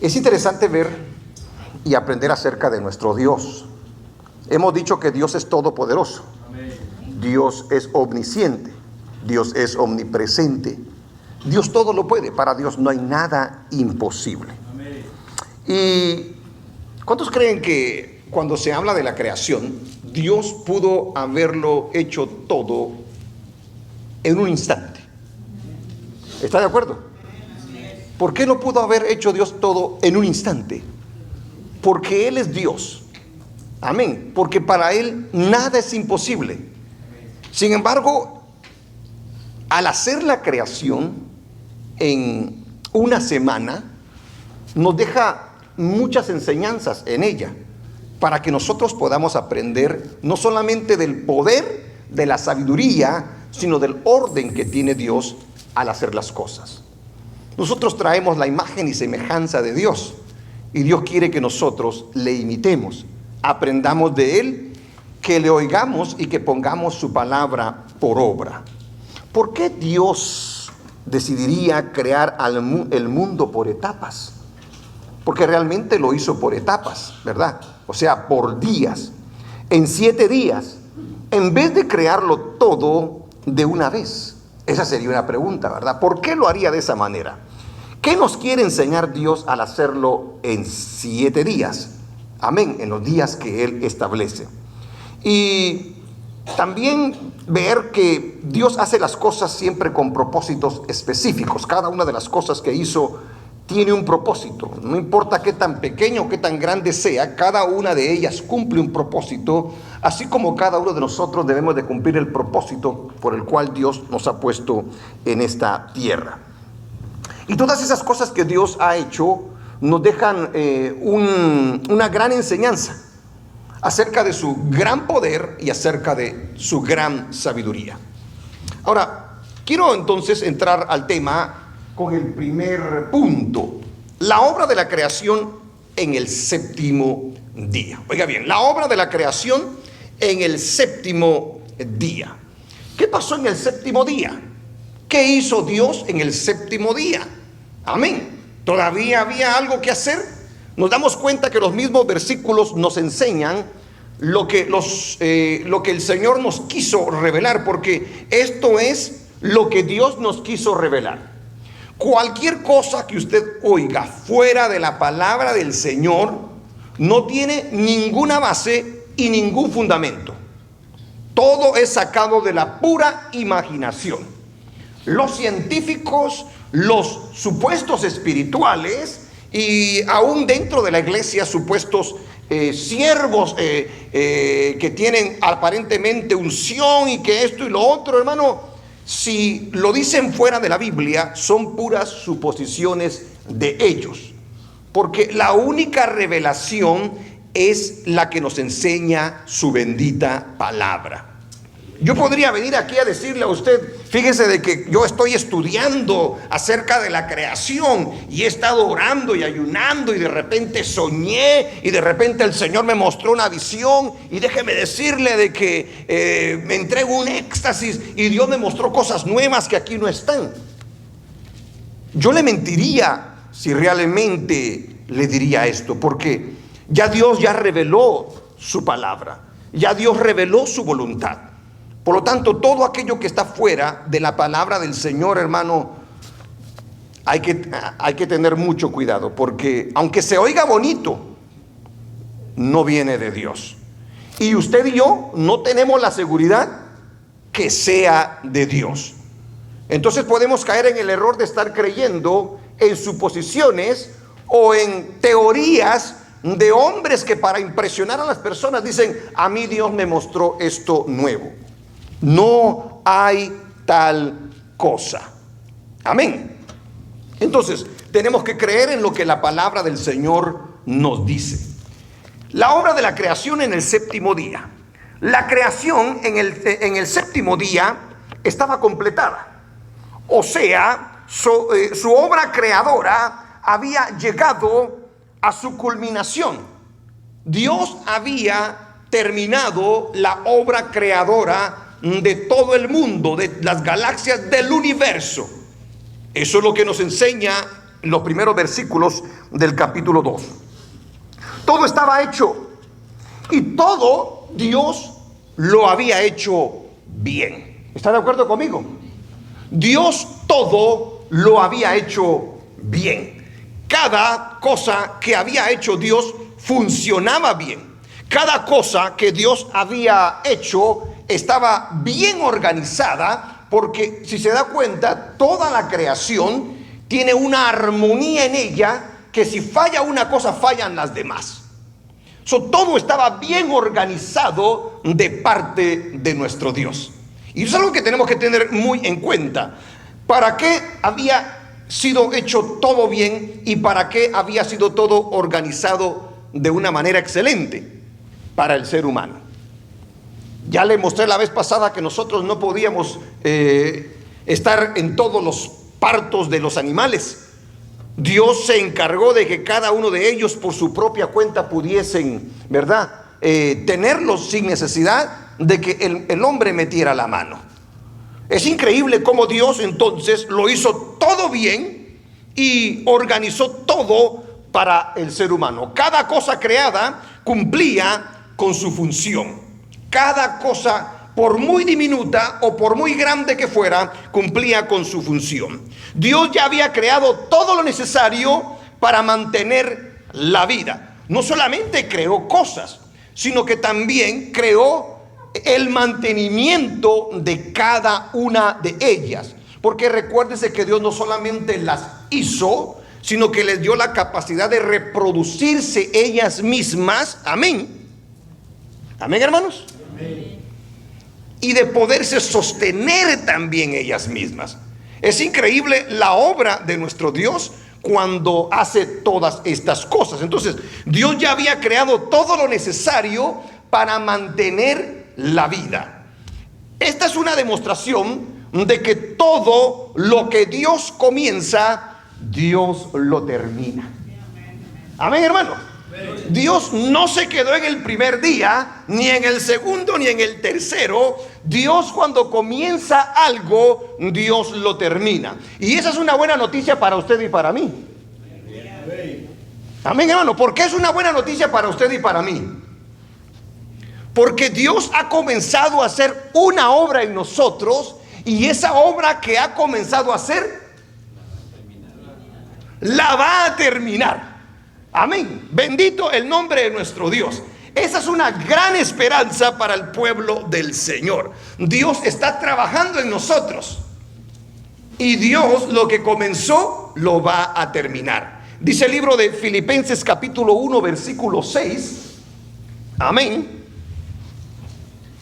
Es interesante ver y aprender acerca de nuestro Dios. Hemos dicho que Dios es todopoderoso. Dios es omnisciente. Dios es omnipresente. Dios todo lo puede. Para Dios no hay nada imposible. ¿Y cuántos creen que cuando se habla de la creación, Dios pudo haberlo hecho todo en un instante? ¿Está de acuerdo? ¿Por qué no pudo haber hecho Dios todo en un instante? Porque Él es Dios. Amén. Porque para Él nada es imposible. Sin embargo, al hacer la creación en una semana, nos deja muchas enseñanzas en ella para que nosotros podamos aprender no solamente del poder, de la sabiduría, sino del orden que tiene Dios al hacer las cosas. Nosotros traemos la imagen y semejanza de Dios y Dios quiere que nosotros le imitemos, aprendamos de Él, que le oigamos y que pongamos su palabra por obra. ¿Por qué Dios decidiría crear el mundo por etapas? Porque realmente lo hizo por etapas, ¿verdad? O sea, por días, en 7 días, en vez de crearlo todo de una vez. Esa sería una pregunta, ¿verdad? ¿Por qué lo haría de esa manera? ¿Qué nos quiere enseñar Dios al hacerlo en 7 días? Amén, en los días que Él establece. Y también ver que Dios hace las cosas siempre con propósitos específicos. Cada una de las cosas que hizo tiene un propósito. No importa qué tan pequeño o qué tan grande sea, cada una de ellas cumple un propósito, así como cada uno de nosotros debemos de cumplir el propósito por el cual Dios nos ha puesto en esta tierra. Y todas esas cosas que Dios ha hecho nos dejan una gran enseñanza acerca de su gran poder y acerca de su gran sabiduría. Ahora, quiero entonces entrar al tema con el primer punto, la obra de la creación en el séptimo día. Oiga bien, la obra de la creación en el séptimo día. ¿Qué pasó en el séptimo día? ¿Qué hizo Dios en el séptimo día? Amén. ¿Todavía había algo que hacer? Nos damos cuenta que los mismos versículos nos enseñan lo que el Señor nos quiso revelar, porque esto es lo que Dios nos quiso revelar. Cualquier cosa que usted oiga fuera de la palabra del Señor no tiene ninguna base y ningún fundamento. Todo es sacado de la pura imaginación. Los científicos, los supuestos espirituales y aún dentro de la iglesia supuestos siervos que tienen aparentemente unción y que esto y lo otro, hermano, si lo dicen fuera de la Biblia, son puras suposiciones de ellos. Porque la única revelación es la que nos enseña su bendita palabra. Yo podría venir aquí a decirle a usted, fíjese de que yo estoy estudiando acerca de la creación y he estado orando y ayunando y de repente soñé y de repente el Señor me mostró una visión y déjeme decirle de que me entrego un éxtasis y Dios me mostró cosas nuevas que aquí no están. Yo le mentiría si realmente le diría esto, porque Dios ya reveló su palabra, ya Dios reveló su voluntad. Por lo tanto, todo aquello que está fuera de la palabra del Señor, hermano, hay que tener mucho cuidado, porque aunque se oiga bonito, no viene de Dios. Y usted y yo no tenemos la seguridad que sea de Dios. Entonces podemos caer en el error de estar creyendo en suposiciones o en teorías de hombres que para impresionar a las personas dicen, a mí Dios me mostró esto nuevo. No hay tal cosa. Amén. Entonces, tenemos que creer en lo que la palabra del Señor nos dice. La obra de la creación en el séptimo día. La creación en el séptimo día estaba completada. O sea, su obra creadora había llegado a su culminación. Dios había terminado la obra creadora de todo el mundo, de las galaxias del universo. Eso es lo que nos enseña los primeros versículos del capítulo 2. Todo estaba hecho y todo Dios lo había hecho bien. ¿Está de acuerdo conmigo? Dios todo lo había hecho bien. Cada cosa que había hecho Dios funcionaba bien. Cada cosa que Dios había hecho estaba bien organizada, porque si se da cuenta, toda la creación tiene una armonía en ella, que si falla una cosa, fallan las demás. Todo estaba bien organizado de parte de nuestro Dios. Y eso es algo que tenemos que tener muy en cuenta. ¿Para qué había sido hecho todo bien y para qué había sido todo organizado de una manera excelente? Para el ser humano. Ya le mostré la vez pasada que nosotros no podíamos estar en todos los partos de los animales. Dios se encargó de que cada uno de ellos por su propia cuenta pudiesen, ¿verdad?, tenerlos sin necesidad de que el hombre metiera la mano. Es increíble cómo Dios entonces lo hizo todo bien y organizó todo para el ser humano. Cada cosa creada cumplía con su función. Cada cosa, por muy diminuta o por muy grande que fuera, cumplía con su función. Dios ya había creado todo lo necesario para mantener la vida. No solamente creó cosas, sino que también creó el mantenimiento de cada una de ellas. Porque recuérdese que Dios no solamente las hizo, sino que les dio la capacidad de reproducirse ellas mismas. Amén. Amén, hermanos. Amén. Y de poderse sostener también ellas mismas. Es increíble la obra de nuestro Dios cuando hace todas estas cosas. Entonces, Dios ya había creado todo lo necesario para mantener la vida. Esta es una demostración de que todo lo que Dios comienza, Dios lo termina. Amén, hermano. Dios no se quedó en el primer día, ni en el segundo, ni en el tercero. Dios, cuando comienza algo, Dios lo termina. Y esa es una buena noticia para usted y para mí. Amén, hermano. ¿Por qué es una buena noticia para usted y para mí? Porque Dios ha comenzado a hacer una obra en nosotros, y esa obra que ha comenzado a hacer la va a terminar. Amén. Bendito el nombre de nuestro Dios. Esa es una gran esperanza para el pueblo del Señor. Dios está trabajando en nosotros, y Dios lo que comenzó lo va a terminar. Dice el libro de Filipenses capítulo 1 versículo 6. Amén.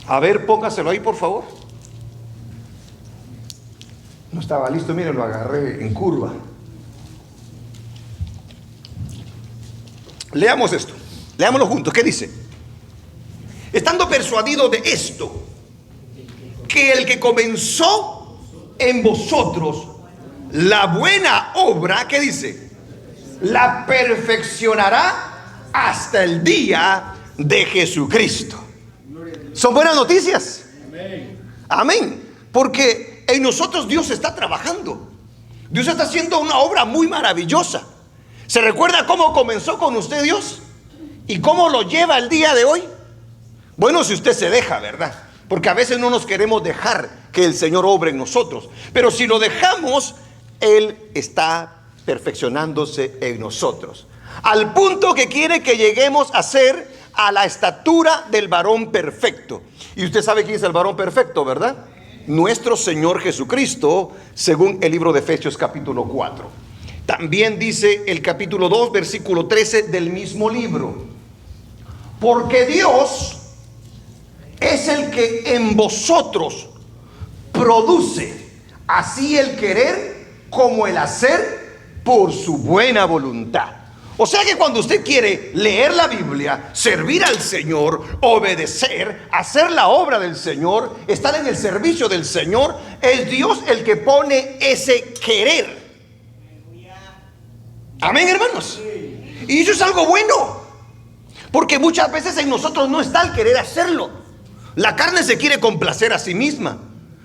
A ver, póngaselo ahí por favor. No estaba listo, miren, lo agarré en curva. Leamos esto, leámoslo juntos. ¿Qué dice? Estando persuadido de esto, que el que comenzó en vosotros la buena obra, ¿qué dice? La perfeccionará hasta el día de Jesucristo. Son buenas noticias. Amén. Porque en nosotros Dios está trabajando. Dios está haciendo una obra muy maravillosa. ¿Se recuerda cómo comenzó con usted Dios? ¿Y cómo lo lleva el día de hoy? Bueno, si usted se deja, ¿verdad? Porque a veces no nos queremos dejar que el Señor obre en nosotros. Pero si lo dejamos, Él está perfeccionándose en nosotros. Al punto que quiere que lleguemos a ser a la estatura del varón perfecto. Y usted sabe quién es el varón perfecto, ¿verdad? Nuestro Señor Jesucristo, según el libro de Efesios capítulo 4. También dice el capítulo 2, versículo 13 del mismo libro: porque Dios es el que en vosotros produce así el querer como el hacer por su buena voluntad. O sea que cuando usted quiere leer la Biblia, servir al Señor, obedecer, hacer la obra del Señor, estar en el servicio del Señor, es Dios el que pone ese querer. Amén, hermanos. Y eso es algo bueno, porque muchas veces en nosotros no está el querer hacerlo. La carne se quiere complacer a sí misma.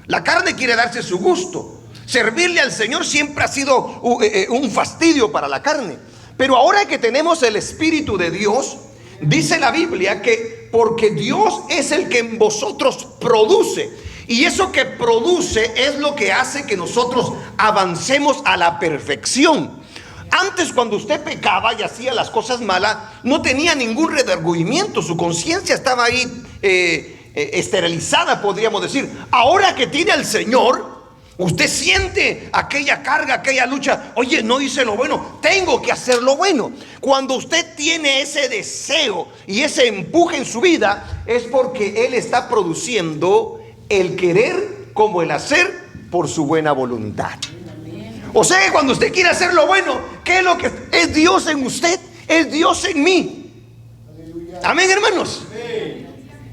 La carne quiere darse su gusto. Servirle al Señor siempre ha sido un fastidio para la carne. Pero ahora que tenemos el Espíritu de Dios, dice la Biblia que porque Dios es el que en vosotros produce. Y eso que produce es lo que hace que nosotros avancemos a la perfección. Antes, cuando usted pecaba y hacía las cosas malas, no tenía ningún redargüimiento. Su conciencia estaba ahí esterilizada, podríamos decir. Ahora que tiene al Señor, usted siente aquella carga, aquella lucha. Oye, no hice lo bueno, tengo que hacer lo bueno. Cuando usted tiene ese deseo y ese empuje en su vida, es porque Él está produciendo el querer como el hacer por su buena voluntad. O sea que cuando usted quiere hacer lo bueno, ¿qué es lo que es Dios en usted? Es Dios en mí. Amén, hermanos.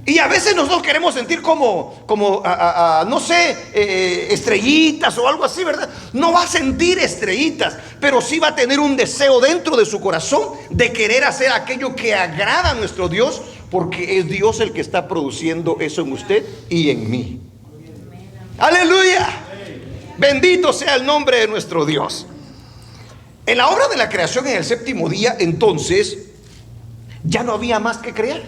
Y a veces nosotros queremos sentir como no sé, estrellitas o algo así, ¿verdad? No va a sentir estrellitas, pero sí va a tener un deseo dentro de su corazón de querer hacer aquello que agrada a nuestro Dios, porque es Dios el que está produciendo eso en usted y en mí. Aleluya. Bendito sea el nombre de nuestro Dios. En la obra de la creación en el séptimo día, entonces, ya no había más que crear.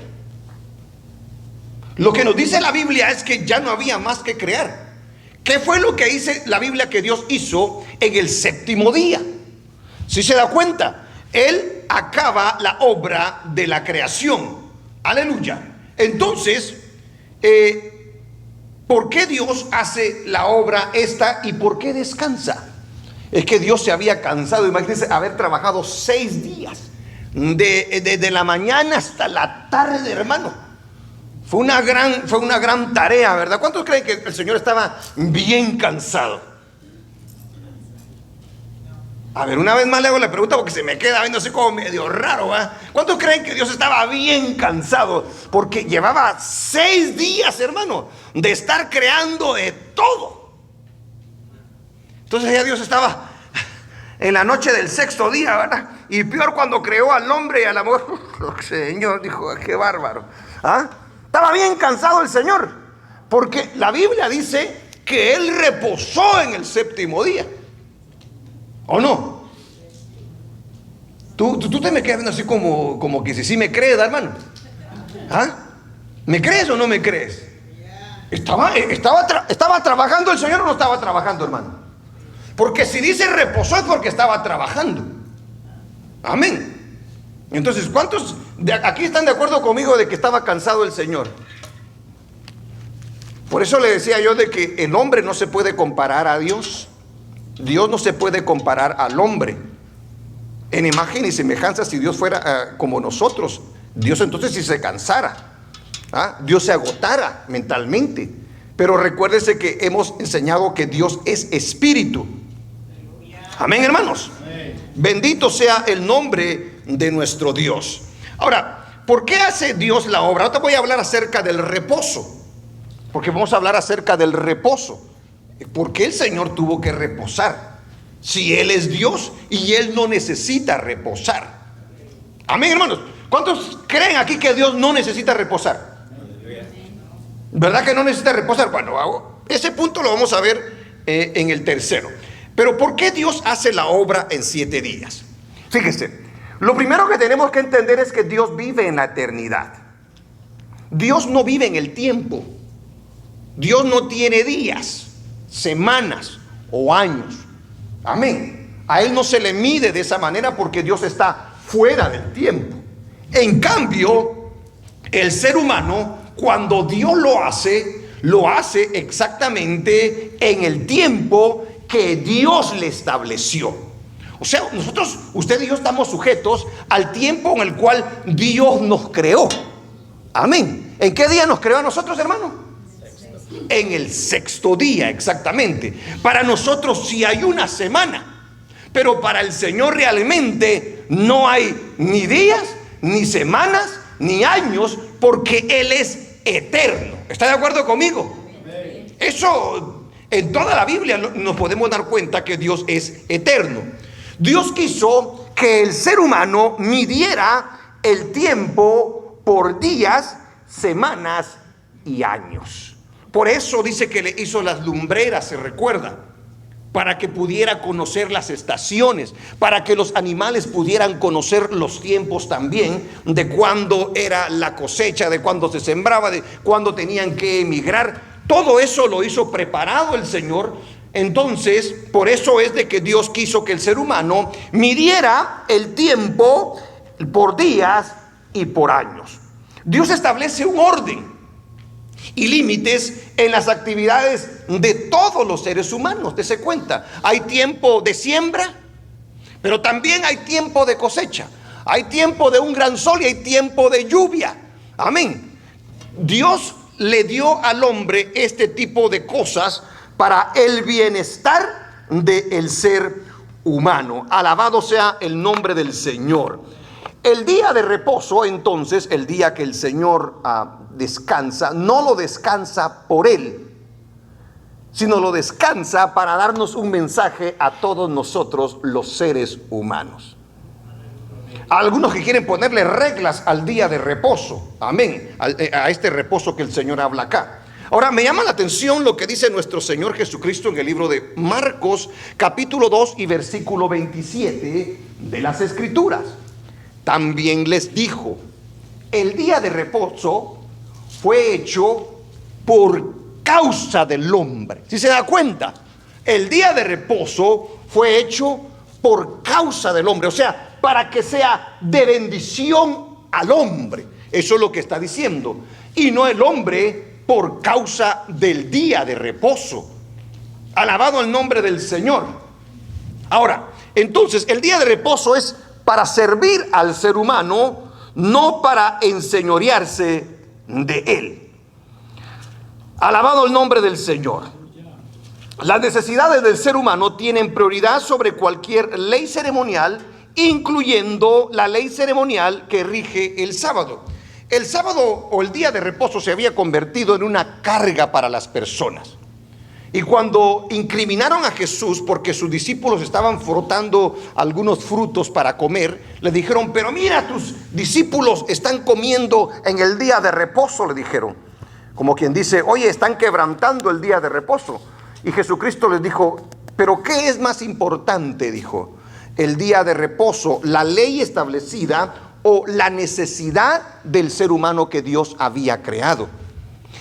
Lo que nos dice la Biblia es que ya no había más que crear. ¿Qué fue lo que dice la Biblia que Dios hizo en el séptimo día? Si se da cuenta, Él acaba la obra de la creación. Aleluya. Entonces, ¿por qué Dios hace la obra esta y por qué descansa? Es que Dios se había cansado. Imagínense haber trabajado 6 días, de la mañana hasta la tarde, hermano. Fue una gran tarea, ¿verdad? ¿Cuántos creen que el Señor estaba bien cansado? A ver, una vez más le hago la pregunta porque se me queda viendo así como medio raro, ¿verdad? ¿Cuántos creen que Dios estaba bien cansado? Porque llevaba 6 días, hermano, de estar creando de todo. Entonces ya Dios estaba en la noche del 6.º día, ¿verdad? Y peor cuando creó al hombre y a la mujer. Señor, dijo, qué bárbaro. ¿Ah? Estaba bien cansado el Señor, porque la Biblia dice que Él reposó en el séptimo día. ¿O no? Tú te me quedas viendo así como que si sí me crees, hermano. ¿Ah? ¿Me crees o no me crees? ¿Estaba trabajando el Señor o no estaba trabajando, hermano? Porque si dice reposó es porque estaba trabajando. Amén. Entonces, ¿cuántos de aquí están de acuerdo conmigo de que estaba cansado el Señor? Por eso le decía yo de que el hombre no se puede comparar a Dios. Dios no se puede comparar al hombre. En imagen y semejanza, si Dios fuera como nosotros, Dios entonces si se cansara, Dios se agotara mentalmente. Pero recuérdese que hemos enseñado que Dios es espíritu. Amén, hermanos. Amén. Bendito sea el nombre de nuestro Dios. Ahora, ¿por qué hace Dios la obra? Ahora te voy a hablar acerca del reposo, porque vamos a hablar acerca del reposo. ¿Por qué el Señor tuvo que reposar? Si Él es Dios y Él no necesita reposar. Amén, hermanos. ¿Cuántos creen aquí que Dios no necesita reposar? ¿Verdad que no necesita reposar? Bueno, ese punto lo vamos a ver en el tercero. Pero ¿por qué Dios hace la obra en 7 días? Fíjese, lo primero que tenemos que entender es que Dios vive en la eternidad. Dios no vive en el tiempo. Dios no tiene días, semanas o años. Amén. A Él no se le mide de esa manera porque Dios está fuera del tiempo. En cambio, el ser humano, cuando Dios lo hace exactamente en el tiempo que Dios le estableció. O sea, nosotros, usted y yo estamos sujetos al tiempo en el cual Dios nos creó. Amén. ¿En qué día nos creó a nosotros, hermano? En el 6.º día, exactamente. Para nosotros sí hay una semana, pero para el Señor realmente no hay ni días, ni semanas, ni años, porque Él es eterno. ¿Está de acuerdo conmigo? Eso, en toda la Biblia nos podemos dar cuenta que Dios es eterno. Dios quiso que el ser humano midiera el tiempo por días, semanas y años. Por eso dice que le hizo las lumbreras, se recuerda. para que pudiera conocer las estaciones, para que los animales pudieran conocer los tiempos también, de cuándo era la cosecha, de cuándo se sembraba, de cuándo tenían que emigrar. Todo eso lo hizo preparado el Señor. Entonces, por eso es de que Dios quiso que el ser humano midiera el tiempo por días y por años. Dios establece un orden y límites en las actividades de todos los seres humanos. Dese cuenta, hay tiempo de siembra, pero también hay tiempo de cosecha. Hay tiempo de un gran sol y hay tiempo de lluvia. Amén. Dios le dio al hombre este tipo de cosas para el bienestar del ser humano. Alabado sea el nombre del Señor. El día de reposo, entonces, el día que el Señor descansa, no lo descansa por Él, sino lo descansa para darnos un mensaje a todos nosotros, los seres humanos. Algunos que quieren ponerle reglas al día de reposo, amén, a este reposo que el Señor habla acá. Ahora, me llama la atención lo que dice nuestro Señor Jesucristo en el libro de Marcos, capítulo 2 y versículo 27 de las Escrituras. También les dijo: el día de reposo fue hecho por causa del hombre. ¿Sí se da cuenta? El día de reposo fue hecho por causa del hombre, o sea, para que sea de bendición al hombre. Eso es lo que está diciendo. Y no el hombre por causa del día de reposo. Alabado el nombre del Señor. Ahora, entonces, el día de reposo es para servir al ser humano, no para enseñorearse de él. Alabado el nombre del Señor. Las necesidades del ser humano tienen prioridad sobre cualquier ley ceremonial, incluyendo la ley ceremonial que rige el sábado. El sábado o el día de reposo se había convertido en una carga para las personas. Y cuando incriminaron a Jesús porque sus discípulos estaban frotando algunos frutos para comer, le dijeron: pero mira, tus discípulos están comiendo en el día de reposo, le dijeron. Como quien dice: oye, están quebrantando el día de reposo. Y Jesucristo les dijo: pero ¿qué es más importante? Dijo: el día de reposo, la ley establecida o la necesidad del ser humano que Dios había creado.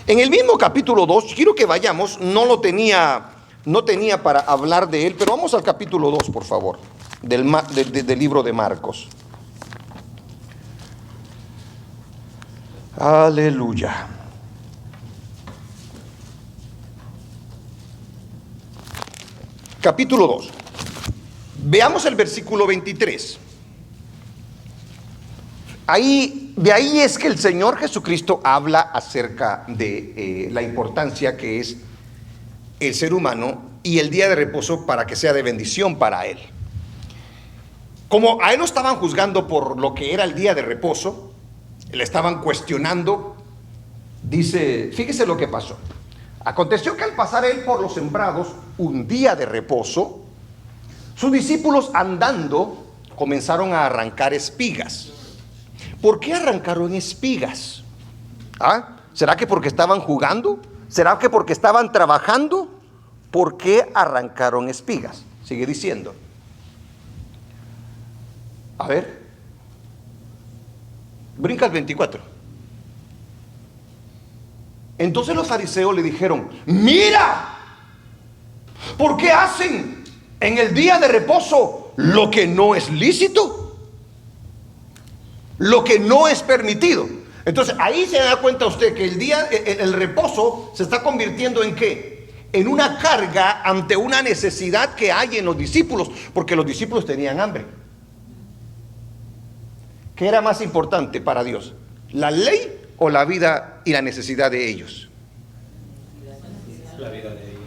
En el mismo capítulo 2, quiero que vayamos, no tenía para hablar de él, pero vamos al capítulo 2, por favor, del libro de Marcos. Aleluya. Capítulo 2. Veamos el versículo 23. De ahí es que el Señor Jesucristo habla acerca de la importancia que es el ser humano y el día de reposo para que sea de bendición para él. Como a él lo estaban juzgando por lo que era el día de reposo, le estaban cuestionando, dice, fíjese lo que pasó. Aconteció que al pasar él por los sembrados un día de reposo, sus discípulos andando comenzaron a arrancar espigas. ¿Por qué arrancaron espigas? ¿Será que porque estaban jugando? ¿Será que porque estaban trabajando? ¿Por qué arrancaron espigas? Sigue diciendo. A ver. Brinca al 24. Entonces los fariseos le dijeron: mira, ¿por qué hacen en el día de reposo lo que no es lícito? Lo que no es permitido. Entonces ahí se da cuenta usted que el reposo se está convirtiendo en ¿qué? En una carga ante una necesidad que hay en los discípulos, porque los discípulos tenían hambre. ¿Qué era más importante para Dios? ¿La ley o la vida y la necesidad de ellos? La vida de ellos.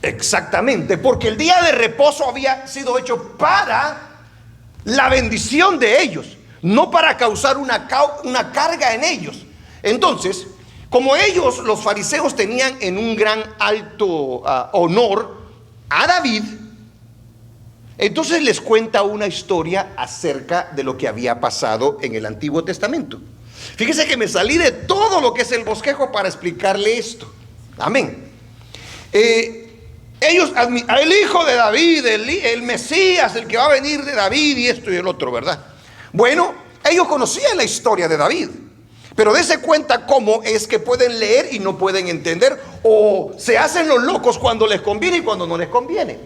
Exactamente, porque el día de reposo había sido hecho para la bendición de ellos, no para causar una carga en ellos. Entonces, como ellos, los fariseos, tenían en un gran alto honor a David, entonces les cuenta una historia acerca de lo que había pasado en el Antiguo Testamento. Fíjese que me salí de todo lo que es el bosquejo para explicarle esto. Amén. Ellos, el hijo de David, el Mesías, el que va a venir de David y esto y el otro, ¿verdad? Bueno, ellos conocían la historia de David, pero dése cuenta cómo es que pueden leer y no pueden entender, o se hacen los locos cuando les conviene y cuando no les conviene.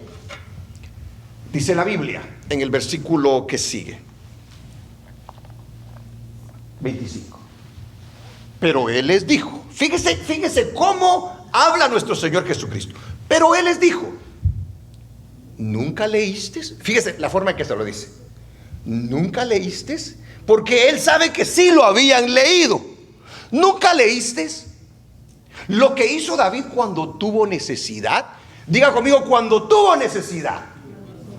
Dice la Biblia en el versículo que sigue, 25. Pero Él les dijo, fíjese cómo habla nuestro Señor Jesucristo. Pero Él les dijo, ¿nunca leíste? Fíjese la forma en que se lo dice. ¿Nunca leíste? Porque Él sabe que sí lo habían leído. ¿Nunca leíste lo que hizo David cuando tuvo necesidad? Diga conmigo, cuando tuvo necesidad.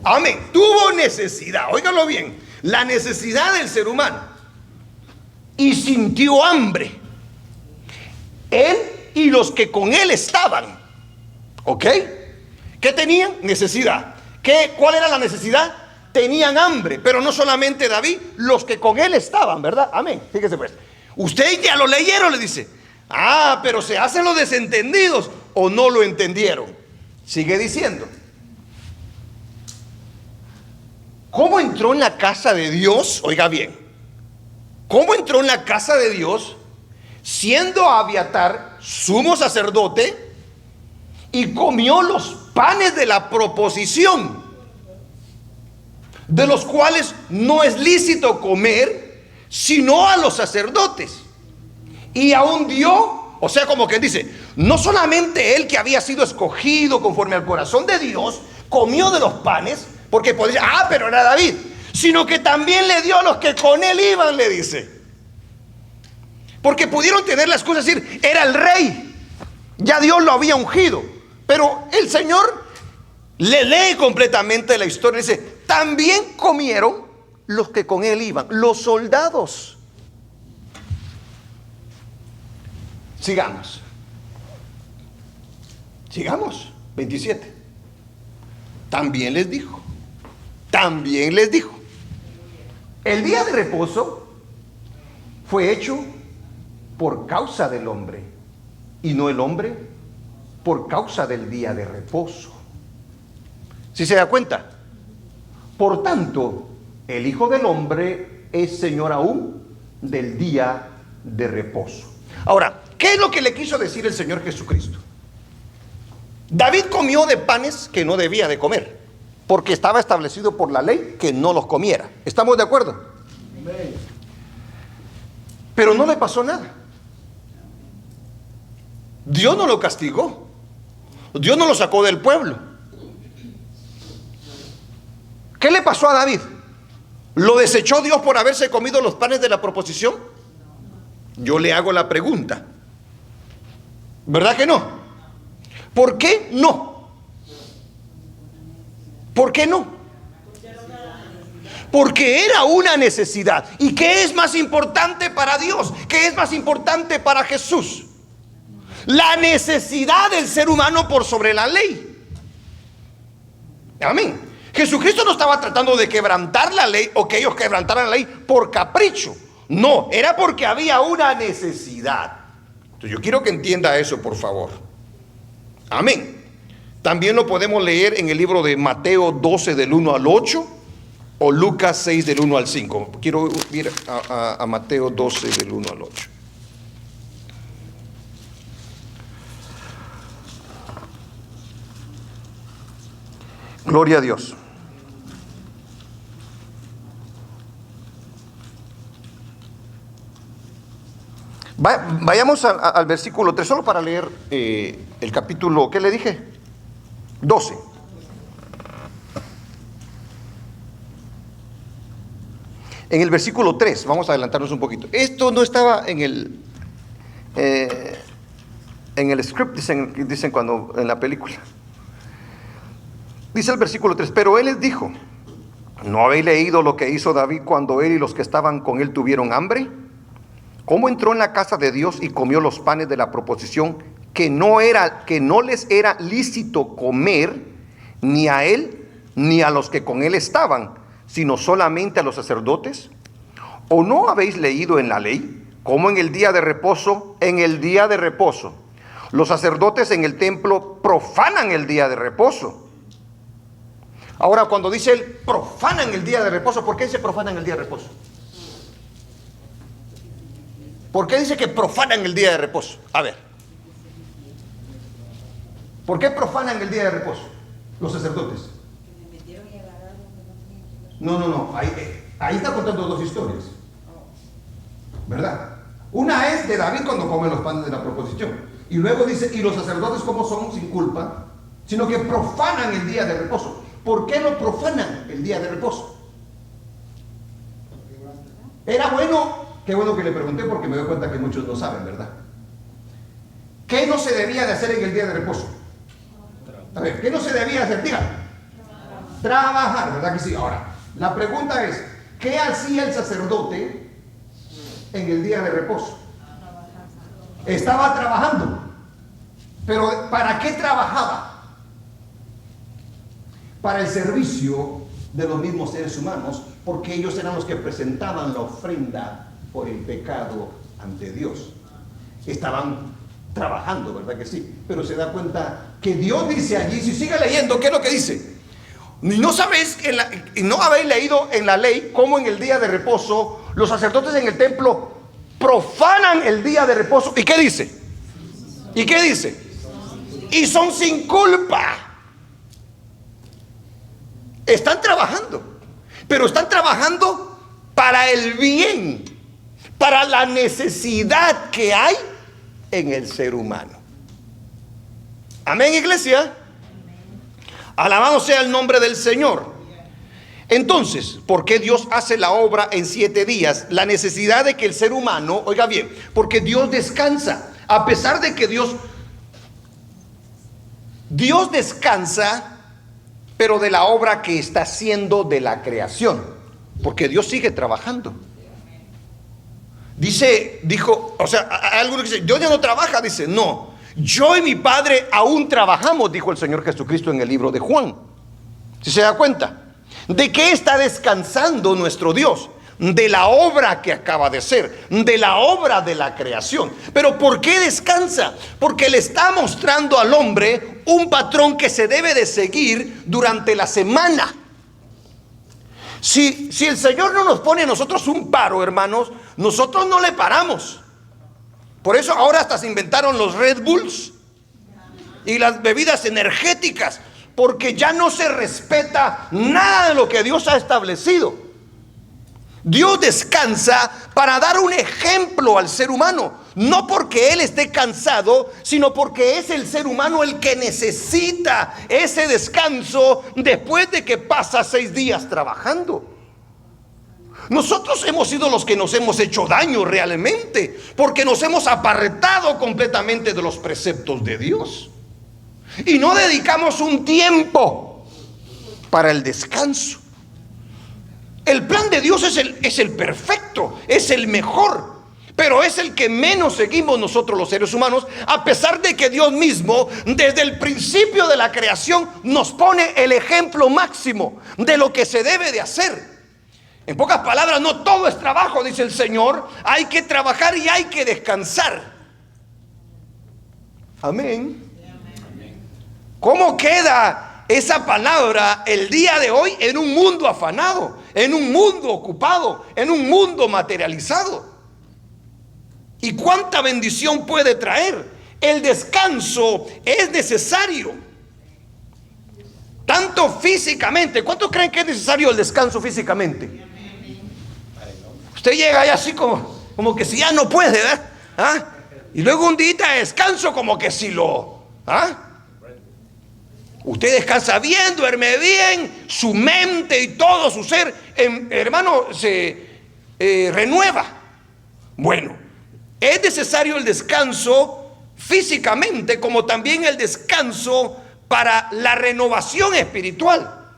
Amén, tuvo necesidad, óigalo bien, la necesidad del ser humano. Y sintió hambre, él y los que con él estaban. ¿Ok? ¿Qué tenían? Necesidad. ¿Cuál era la necesidad? Tenían hambre, pero no solamente David, los que con él estaban, ¿verdad? Amén, fíjese pues. Ustedes ya lo leyeron, le dice. Pero se hacen los desentendidos o no lo entendieron. Sigue diciendo. ¿Cómo entró en la casa de Dios? Oiga bien, ¿cómo entró en la casa de Dios siendo Abiatar sumo sacerdote y comió los panes de la proposición, de los cuales no es lícito comer sino a los sacerdotes? Y aún dio, o sea, como que dice, no solamente él que había sido escogido conforme al corazón de Dios, comió de los panes, porque podría decir, pero era David, sino que también le dio a los que con él iban, le dice. Porque pudieron tener las cosas, decir, era el rey, ya Dios lo había ungido, pero el Señor le lee completamente la historia, dice, también comieron los que con él iban, los soldados. Sigamos, 27. También les dijo, el día de reposo fue hecho por causa del hombre, y no el hombre por causa del día de reposo. ¿Sí se da cuenta? Por tanto, el Hijo del Hombre es Señor aún del día de reposo. Ahora, ¿qué es lo que le quiso decir el Señor Jesucristo? David comió de panes que no debía de comer, porque estaba establecido por la ley que no los comiera. ¿Estamos de acuerdo? Pero no le pasó nada. Dios no lo castigó. Dios no lo sacó del pueblo. ¿Qué le pasó a David? ¿Lo desechó Dios por haberse comido los panes de la proposición? Yo le hago la pregunta. ¿Verdad que no? ¿Por qué no? ¿Por qué no? Porque era una necesidad. ¿Y qué es más importante para Dios? ¿Qué es más importante para Jesús? La necesidad del ser humano por sobre la ley. Amén. Jesucristo no estaba tratando de quebrantar la ley o que ellos quebrantaran la ley por capricho. No, era porque había una necesidad. Entonces yo quiero que entienda eso, por favor. Amén. También lo podemos leer en el libro de Mateo 12 del 1 al 8 o Lucas 6 del 1 al 5. Quiero ir a Mateo 12 del 1 al 8. Gloria a Dios. Vayamos al versículo 3, solo para leer el capítulo, ¿qué le dije? 12. En el versículo 3, vamos a adelantarnos un poquito. Esto no estaba en el script, dicen cuando en la película. Dice el versículo 3, pero él les dijo, ¿no habéis leído lo que hizo David cuando él y los que estaban con él tuvieron hambre? ¿Cómo entró en la casa de Dios y comió los panes de la proposición que no les era lícito comer ni a él ni a los que con él estaban, sino solamente a los sacerdotes? ¿O no habéis leído en la ley cómo en el día de reposo, Los sacerdotes en el templo profanan el día de reposo. Ahora, cuando dice él profanan el día de reposo, ¿por qué dice profanan el día de reposo? ¿Por qué dice que profanan el día de reposo? A ver. ¿Por qué profanan el día de reposo los sacerdotes? No. Ahí está contando dos historias. ¿Verdad? Una es de David cuando come los panes de la proposición. Y luego dice, y los sacerdotes como son sin culpa, sino que profanan el día de reposo. ¿Por qué lo profanan el día de reposo? Era bueno, qué bueno que le pregunté porque me doy cuenta que muchos no saben, ¿verdad? ¿Qué no se debía de hacer en el día de reposo? A ver, ¿qué no se debía hacer? Digan. Trabajar, ¿verdad que sí? Ahora, la pregunta es, ¿qué hacía el sacerdote en el día de reposo? Estaba trabajando. Pero ¿para qué trabajaba? Para el servicio de los mismos seres humanos, porque ellos eran los que presentaban la ofrenda por el pecado ante Dios. Estaban trabajando, ¿verdad que sí? Pero se da cuenta que Dios dice allí, si sigue leyendo, ¿qué es lo que dice? ¿No sabéis, no habéis leído en la ley cómo en el día de reposo los sacerdotes en el templo profanan el día de reposo? ¿Y qué dice? ¿Y qué dice? Y son sin culpa. Están trabajando, pero están trabajando para el bien, para la necesidad que hay en el ser humano. Amén, iglesia. Alabado sea el nombre del Señor. Entonces, ¿por qué Dios hace la obra en 7 días? La necesidad de que el ser humano, oiga bien, porque Dios descansa. A pesar de que Dios descansa, pero de la obra que está haciendo de la creación, porque Dios sigue trabajando. Dijo, o sea, hay algunos que dicen, Dios ya no trabaja. Dice, no, yo y mi Padre aún trabajamos, dijo el Señor Jesucristo en el libro de Juan. ¿Sí se da cuenta? ¿De qué está descansando nuestro Dios? De la obra que acaba de hacer, de la obra de la creación. Pero ¿por qué descansa? Porque le está mostrando al hombre un patrón que se debe de seguir durante la semana. Si el Señor no nos pone a nosotros un paro, hermanos, nosotros no le paramos. Por eso ahora hasta se inventaron los Red Bulls y las bebidas energéticas, porque ya no se respeta nada de lo que Dios ha establecido. Dios descansa para dar un ejemplo al ser humano, no porque Él esté cansado, sino porque es el ser humano el que necesita ese descanso después de que pasa 6 días trabajando. Nosotros hemos sido los que nos hemos hecho daño realmente, porque nos hemos apartado completamente de los preceptos de Dios y no dedicamos un tiempo para el descanso. El plan de Dios es el perfecto, es el mejor, pero es el que menos seguimos nosotros los seres humanos, a pesar de que Dios mismo desde el principio de la creación nos pone el ejemplo máximo de lo que se debe de hacer. En pocas palabras, no todo es trabajo, dice el Señor. Hay que trabajar y hay que descansar. Amén. ¿Cómo queda esa palabra el día de hoy en un mundo afanado, en un mundo ocupado, en un mundo materializado? ¿Y cuánta bendición puede traer? El descanso es necesario, tanto físicamente. ¿Cuántos creen que es necesario el descanso físicamente? Usted llega ahí así como que si ya no puede, ¿verdad? ¿Ah? Y luego un día de descanso como que si lo... ¿ah? Usted descansa bien, duerme bien, su mente y todo su ser, hermano, se renueva. Bueno, es necesario el descanso físicamente, como también el descanso para la renovación espiritual,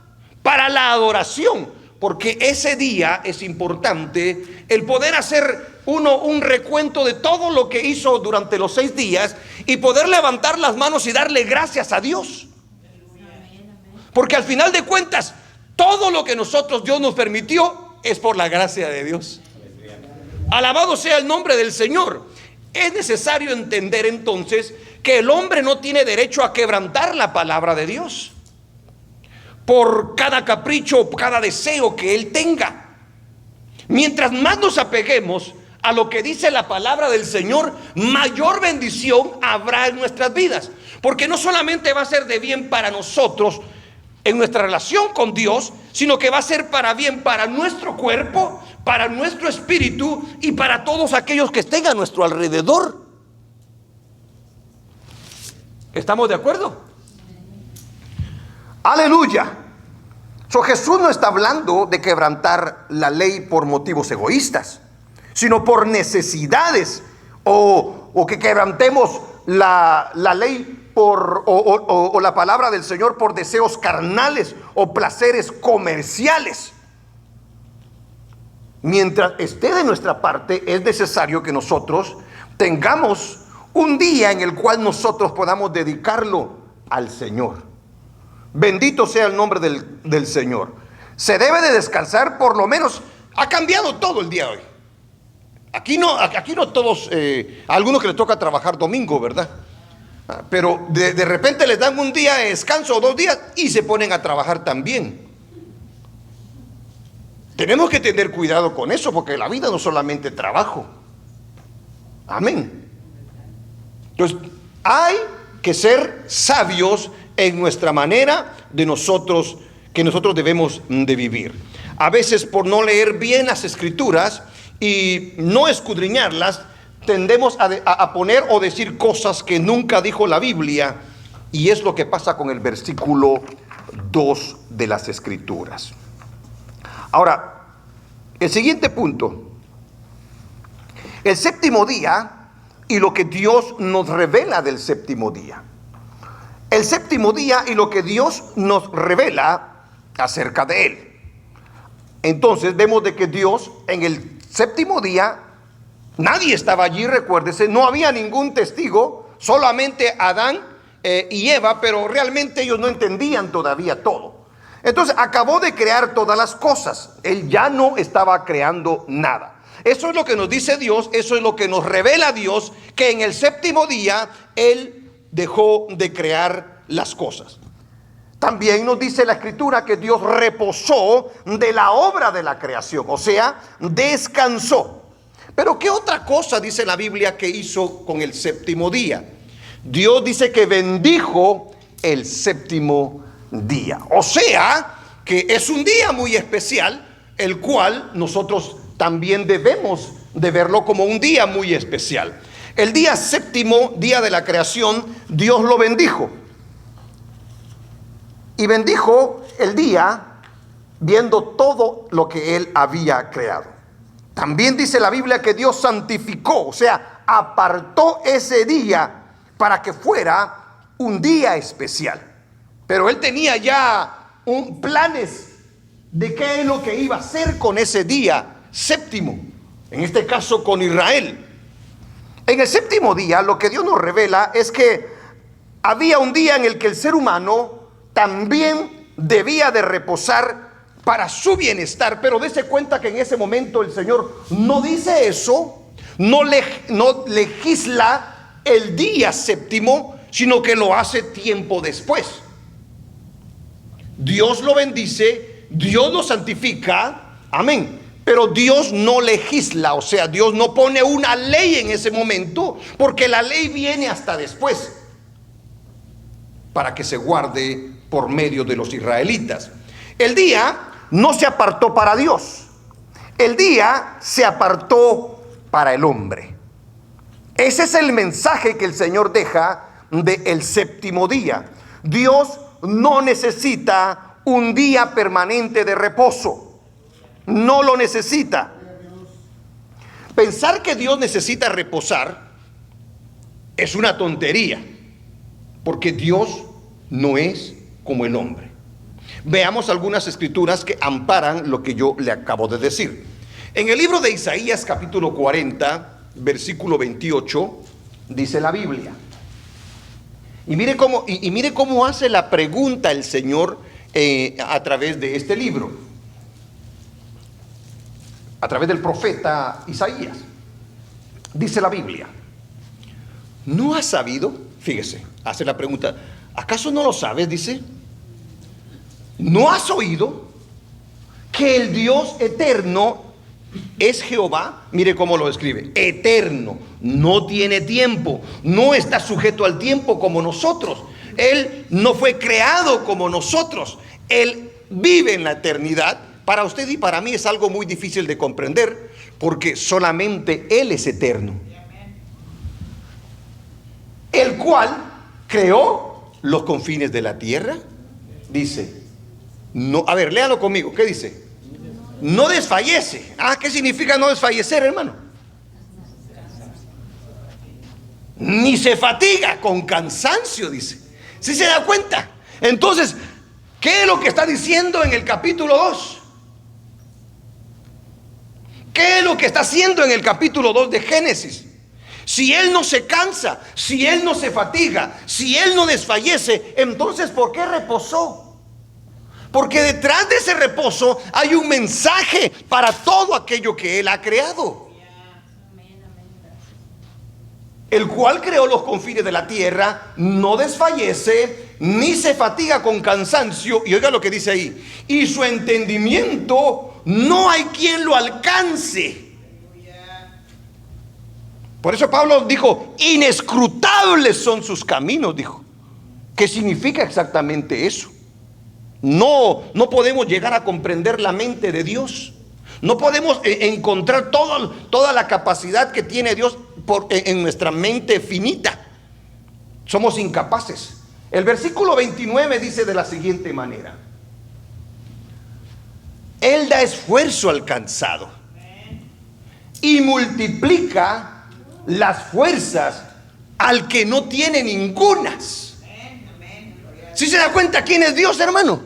para la adoración, porque ese día es importante el poder hacer un recuento de todo lo que hizo durante los 6 días y poder levantar las manos y darle gracias a Dios. Porque al final de cuentas, todo lo que Dios nos permitió es por la gracia de Dios. Alabado sea el nombre del Señor. Es necesario entender entonces que el hombre no tiene derecho a quebrantar la palabra de Dios por cada capricho o cada deseo que él tenga. Mientras más nos apeguemos a lo que dice la palabra del Señor, mayor bendición habrá en nuestras vidas, porque no solamente va a ser de bien para nosotros en nuestra relación con Dios, sino que va a ser para bien para nuestro cuerpo, para nuestro espíritu y para todos aquellos que estén a nuestro alrededor. ¿Estamos de acuerdo? Aleluya. Jesús no está hablando de quebrantar la ley por motivos egoístas, sino por necesidades, o que quebrantemos la ley o la palabra del Señor por deseos carnales o placeres comerciales. Mientras esté de nuestra parte, es necesario que nosotros tengamos un día en el cual nosotros podamos dedicarlo al Señor. Bendito sea el nombre del Señor. Se debe de descansar, por lo menos. Ha cambiado todo el día de hoy. Aquí no todos, a algunos que les toca trabajar domingo, ¿verdad? Pero de repente les dan un día de descanso o 2 días y se ponen a trabajar también. Tenemos que tener cuidado con eso, porque la vida no es solamente trabajo. Amén. Entonces, hay que ser sabios en nuestra manera que nosotros debemos de vivir. A veces, por no leer bien las escrituras y no escudriñarlas, tendemos a poner o decir cosas que nunca dijo la Biblia, y es lo que pasa con el versículo 2 de las escrituras. Ahora, el siguiente punto: el séptimo día y lo que Dios nos revela del séptimo día. El séptimo día y lo que Dios nos revela acerca de él. Entonces vemos de que Dios en el séptimo día, nadie estaba allí, recuérdese, no había ningún testigo, solamente Adán y Eva, pero realmente ellos no entendían todavía todo. Entonces acabó de crear todas las cosas, él ya no estaba creando nada. Eso es lo que nos dice Dios, eso es lo que nos revela Dios, que en el séptimo día él dejó de crear las cosas. También nos dice la escritura que Dios reposó de la obra de la creación, o sea, descansó. Pero ¿qué otra cosa dice la Biblia que hizo con el séptimo día? Dios dice que bendijo el séptimo día, o sea, que es un día muy especial, el cual nosotros también debemos de verlo como un día muy especial. El día séptimo, día de la creación, Dios lo bendijo. Y bendijo el día viendo todo lo que él había creado. También dice la Biblia que Dios santificó, o sea, apartó ese día para que fuera un día especial. Pero él tenía ya planes de qué es lo que iba a hacer con ese día séptimo, en este caso con Israel. En el séptimo día lo que Dios nos revela es que había un día en el que el ser humano también debía de reposar para su bienestar, pero dése cuenta que en ese momento el Señor no dice eso, no legisla el día séptimo, sino que lo hace tiempo después. Dios lo bendice, Dios lo santifica, amén. Pero Dios no legisla, o sea, Dios no pone una ley en ese momento, porque la ley viene hasta después, para que se guarde por medio de los israelitas. El día no se apartó para Dios, el día se apartó para el hombre. Ese es el mensaje que el Señor deja del séptimo día. Dios no necesita un día permanente de reposo. No lo necesita. Pensar que Dios necesita reposar es una tontería, porque Dios no es como el hombre. Veamos algunas escrituras que amparan lo que yo le acabo de decir. En el libro de Isaías capítulo 40, versículo 28, dice la Biblia. Y mire cómo hace la pregunta el Señor a través de este libro, a través del profeta Isaías. Dice la Biblia: ¿no has sabido? Fíjese, hace la pregunta, ¿acaso no lo sabes? Dice, ¿no has oído que el Dios eterno es Jehová? Mire cómo lo describe: eterno, no tiene tiempo, no está sujeto al tiempo como nosotros. Él no fue creado como nosotros, Él vive en la eternidad. Para usted y para mí es algo muy difícil de comprender, porque solamente Él es eterno, el cual creó los confines de la tierra. Dice, no, a ver, léalo conmigo, ¿qué dice? No desfallece. ¿Qué significa no desfallecer, hermano? Ni se fatiga, con cansancio, dice. ¿Sí se da cuenta? Entonces, ¿qué es lo que está diciendo en el capítulo 2? ¿Qué es lo que está haciendo en el capítulo 2 de Génesis? Si Él no se cansa, si Él no se fatiga, si Él no desfallece, entonces ¿por qué reposó? Porque detrás de ese reposo hay un mensaje para todo aquello que Él ha creado, el cual creó los confines de la tierra, no desfallece, ni se fatiga con cansancio. Y oiga lo que dice ahí: y su entendimiento no hay quien lo alcance. Por eso Pablo dijo, inescrutables son sus caminos, dijo. ¿Qué significa exactamente eso? No podemos llegar a comprender la mente de Dios. No podemos encontrar toda la capacidad que tiene Dios en nuestra mente finita. Somos incapaces. El versículo 29 dice de la siguiente manera: Él da esfuerzo al cansado y multiplica las fuerzas al que no tiene ningunas. ¿Sí se da cuenta quién es Dios, hermano?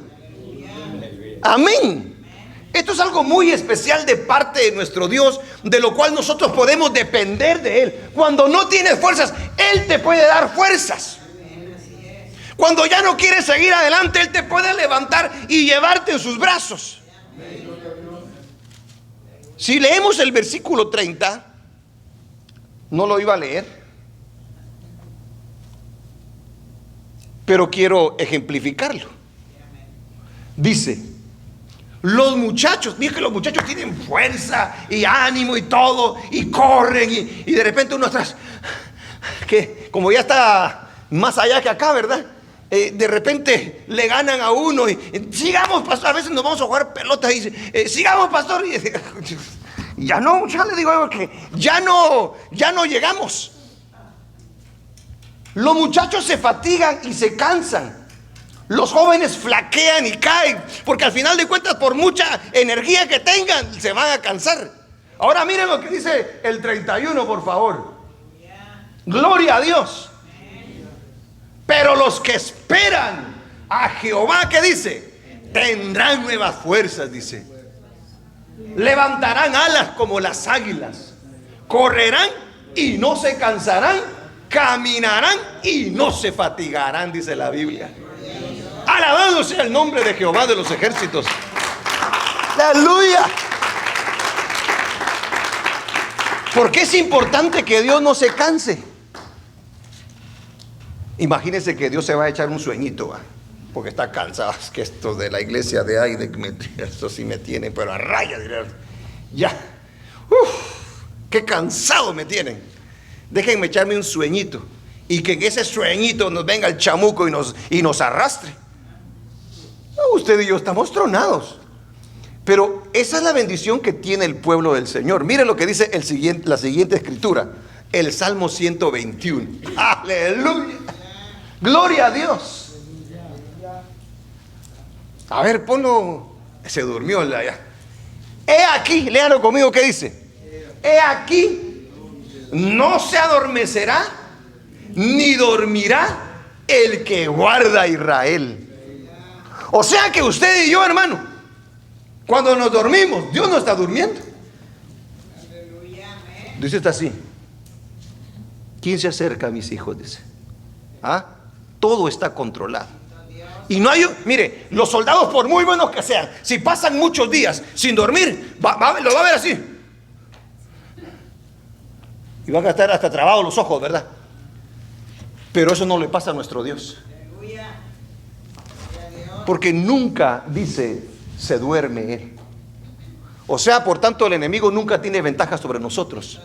Amén. Esto es algo muy especial de parte de nuestro Dios, de lo cual nosotros podemos depender de Él. Cuando no tienes fuerzas, Él te puede dar fuerzas. Cuando ya no quieres seguir adelante, Él te puede levantar y llevarte en sus brazos. Si leemos el versículo 30, no lo iba a leer, pero quiero ejemplificarlo. Dice, los muchachos, mira que los muchachos tienen fuerza y ánimo y todo, y corren, y de repente uno atrás, que como ya está más allá que acá, ¿verdad? De repente le ganan a uno y sigamos, pastor. A veces nos vamos a jugar pelotas y dice, sigamos, pastor, y ya no, ya le digo que ya no llegamos. Los muchachos se fatigan y se cansan. Los jóvenes flaquean y caen, porque al final de cuentas, por mucha energía que tengan, se van a cansar. Ahora miren lo que dice el 31, por favor. Gloria a Dios. Pero los que esperan a Jehová, ¿qué dice? Tendrán nuevas fuerzas, dice. Levantarán alas como las águilas. Correrán y no se cansarán. Caminarán y no se fatigarán, dice la Biblia. Alabado sea el nombre de Jehová de los ejércitos. Aleluya. ¿Por qué es importante que Dios no se canse? Imagínense que Dios se va a echar un sueñito, porque está cansado. Es que esto de la iglesia de Aide, esto sí me tiene, pero a raya. Ya, qué cansado me tienen. Déjenme echarme un sueñito, y que en ese sueñito nos venga el chamuco y nos arrastre. Usted y yo estamos tronados. Pero esa es la bendición que tiene el pueblo del Señor. Miren lo que dice la siguiente escritura, el Salmo 121. Aleluya. Gloria a Dios. A ver, ponlo. Se durmió allá. He aquí, léalo conmigo, ¿qué dice? He aquí, no se adormecerá ni dormirá el que guarda a Israel. O sea que usted y yo, hermano, cuando nos dormimos, Dios no está durmiendo. Dice, está así. ¿Quién se acerca a mis hijos? Dice. Todo está controlado. Y no hay, mire, los soldados, por muy buenos que sean, si pasan muchos días sin dormir, lo va a ver así. Y van a estar hasta trabados los ojos, ¿verdad? Pero eso no le pasa a nuestro Dios. Porque nunca dice se duerme Él. O sea, por tanto, el enemigo nunca tiene ventaja sobre nosotros,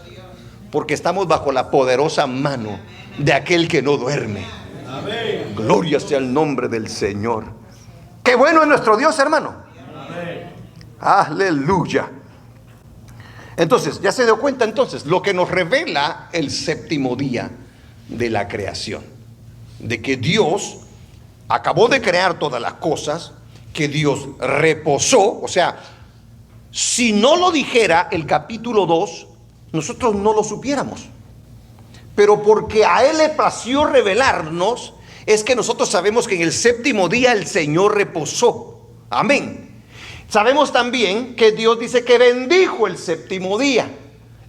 porque estamos bajo la poderosa mano de aquel que no duerme. Amén. Gloria sea el nombre del Señor. Qué bueno es nuestro Dios, hermano. Amén. Aleluya. Entonces, ya se dio cuenta entonces lo que nos revela el séptimo día de la creación, de que Dios acabó de crear todas las cosas, que Dios reposó. O sea, si no lo dijera el capítulo 2, nosotros no lo supiéramos. Pero porque a Él le plació revelarnos, es que nosotros sabemos que en el séptimo día el Señor reposó. Amén. Sabemos también que Dios dice que bendijo el séptimo día,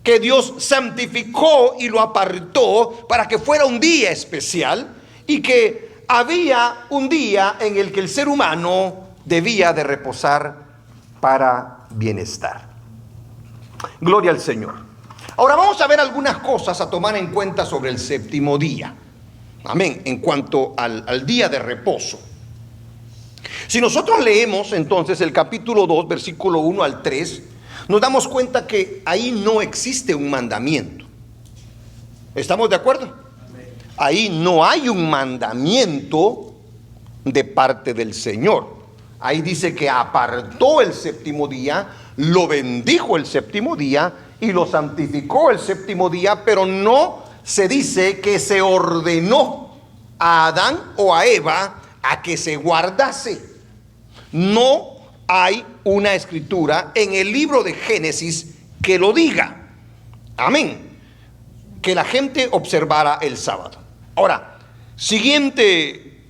que Dios santificó y lo apartó para que fuera un día especial, y que había un día en el que el ser humano debía de reposar para bienestar. Gloria al Señor. Ahora vamos a ver algunas cosas a tomar en cuenta sobre el séptimo día. Amén. En cuanto al día de reposo. Si nosotros leemos entonces el capítulo 2, versículo 1 al 3, nos damos cuenta que ahí no existe un mandamiento. ¿Estamos de acuerdo? Ahí no hay un mandamiento de parte del Señor. Ahí dice que apartó el séptimo día, lo bendijo el séptimo día y lo santificó el séptimo día, pero no se dice que se ordenó a Adán o a Eva a que se guardase. No hay una escritura en el libro de Génesis que lo diga. Amén. Que la gente observara el sábado. Ahora, siguiente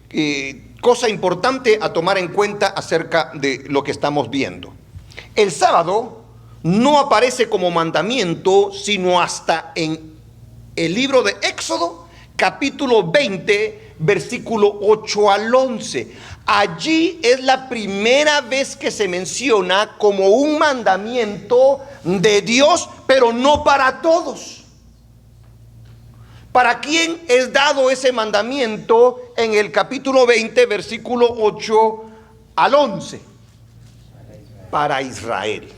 cosa importante a tomar en cuenta acerca de lo que estamos viendo. El sábado no aparece como mandamiento sino hasta en el libro de Éxodo, capítulo 20, versículo 8 al 11. Allí es la primera vez que se menciona como un mandamiento de Dios, pero no para todos. ¿Para quién es dado ese mandamiento en el capítulo 20, versículo 8 al 11? Para Israel.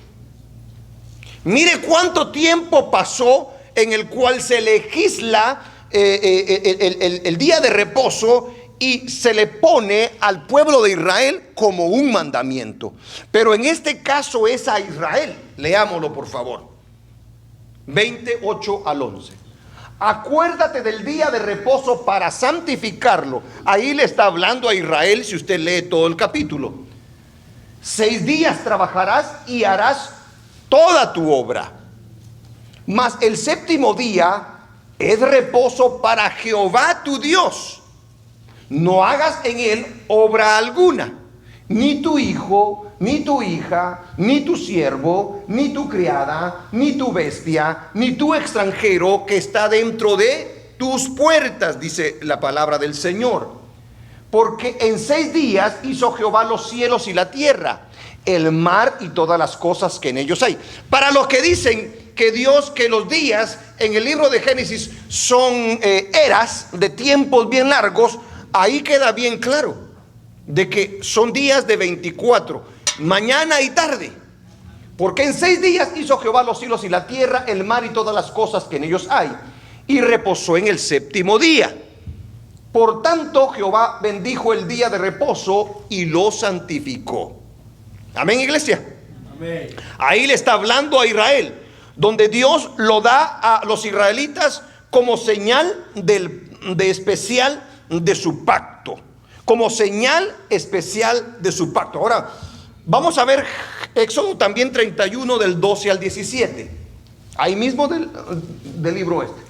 Mire cuánto tiempo pasó en el cual se legisla el día de reposo y se le pone al pueblo de Israel como un mandamiento. Pero en este caso es a Israel. Leámoslo por favor. 28 al 11. Acuérdate del día de reposo para santificarlo. Ahí le está hablando a Israel si usted lee todo el capítulo. 6 días trabajarás y harás toda tu obra. Mas el séptimo día es reposo para Jehová tu Dios. No hagas en él obra alguna, ni tu hijo, ni tu hija, ni tu siervo, ni tu criada, ni tu bestia, ni tu extranjero que está dentro de tus puertas, dice la palabra del Señor. Porque en 6 días hizo Jehová los cielos y la tierra, el mar y todas las cosas que en ellos hay. Para los que dicen que los días en el libro de Génesis son eras de tiempos bien largos, ahí queda bien claro de que son días de 24, mañana y tarde. Porque en 6 días hizo Jehová los cielos y la tierra, el mar y todas las cosas que en ellos hay, y reposó en el séptimo día. Por tanto, Jehová bendijo el día de reposo y lo santificó. Amén, iglesia. Amén. Ahí le está hablando a Israel, donde Dios lo da a los israelitas como señal de especial de su pacto, como señal especial de su pacto. Ahora vamos a ver Éxodo también 31 del 12 al 17, ahí mismo del libro este.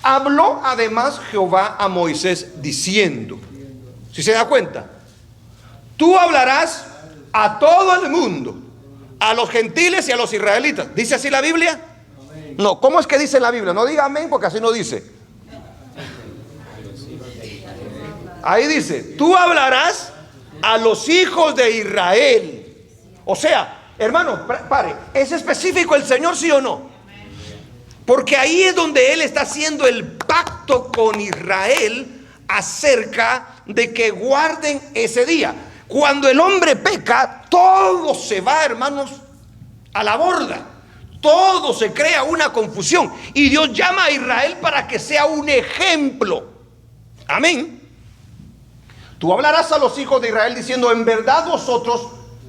Habló además Jehová a Moisés diciendo, si se da cuenta, tú hablarás a todo el mundo, a los gentiles y a los israelitas. ¿Dice así la Biblia? No, ¿cómo es que dice la Biblia? No diga amén porque así no dice. Ahí dice, tú hablarás a los hijos de Israel. O sea, hermano, pare, ¿es específico el Señor, sí o no? Porque ahí es donde Él está haciendo el pacto con Israel acerca de que guarden ese día. Cuando el hombre peca, todo se va, hermanos, a la borda. Todo se crea una confusión. Y Dios llama a Israel para que sea un ejemplo. Amén. Tú hablarás a los hijos de Israel diciendo: en verdad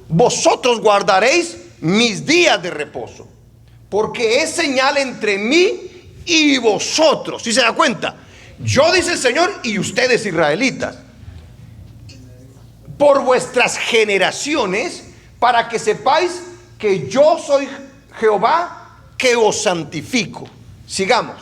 vosotros guardaréis mis días de reposo, porque es señal entre mí y vosotros. ¿Sí se da cuenta? Yo, dice el Señor, y ustedes israelitas, por vuestras generaciones, para que sepáis que yo soy Jehová, que os santifico. Sigamos.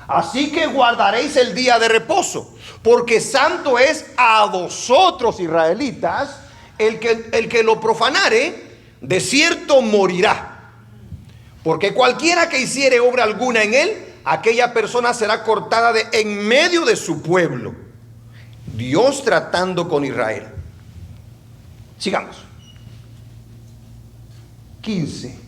Así que guardaréis el día de reposo, porque santo es a vosotros, israelitas. El que lo profanare, de cierto morirá. Porque cualquiera que hiciere obra alguna en él, aquella persona será cortada de en medio de su pueblo. Dios tratando con Israel. Sigamos. 15.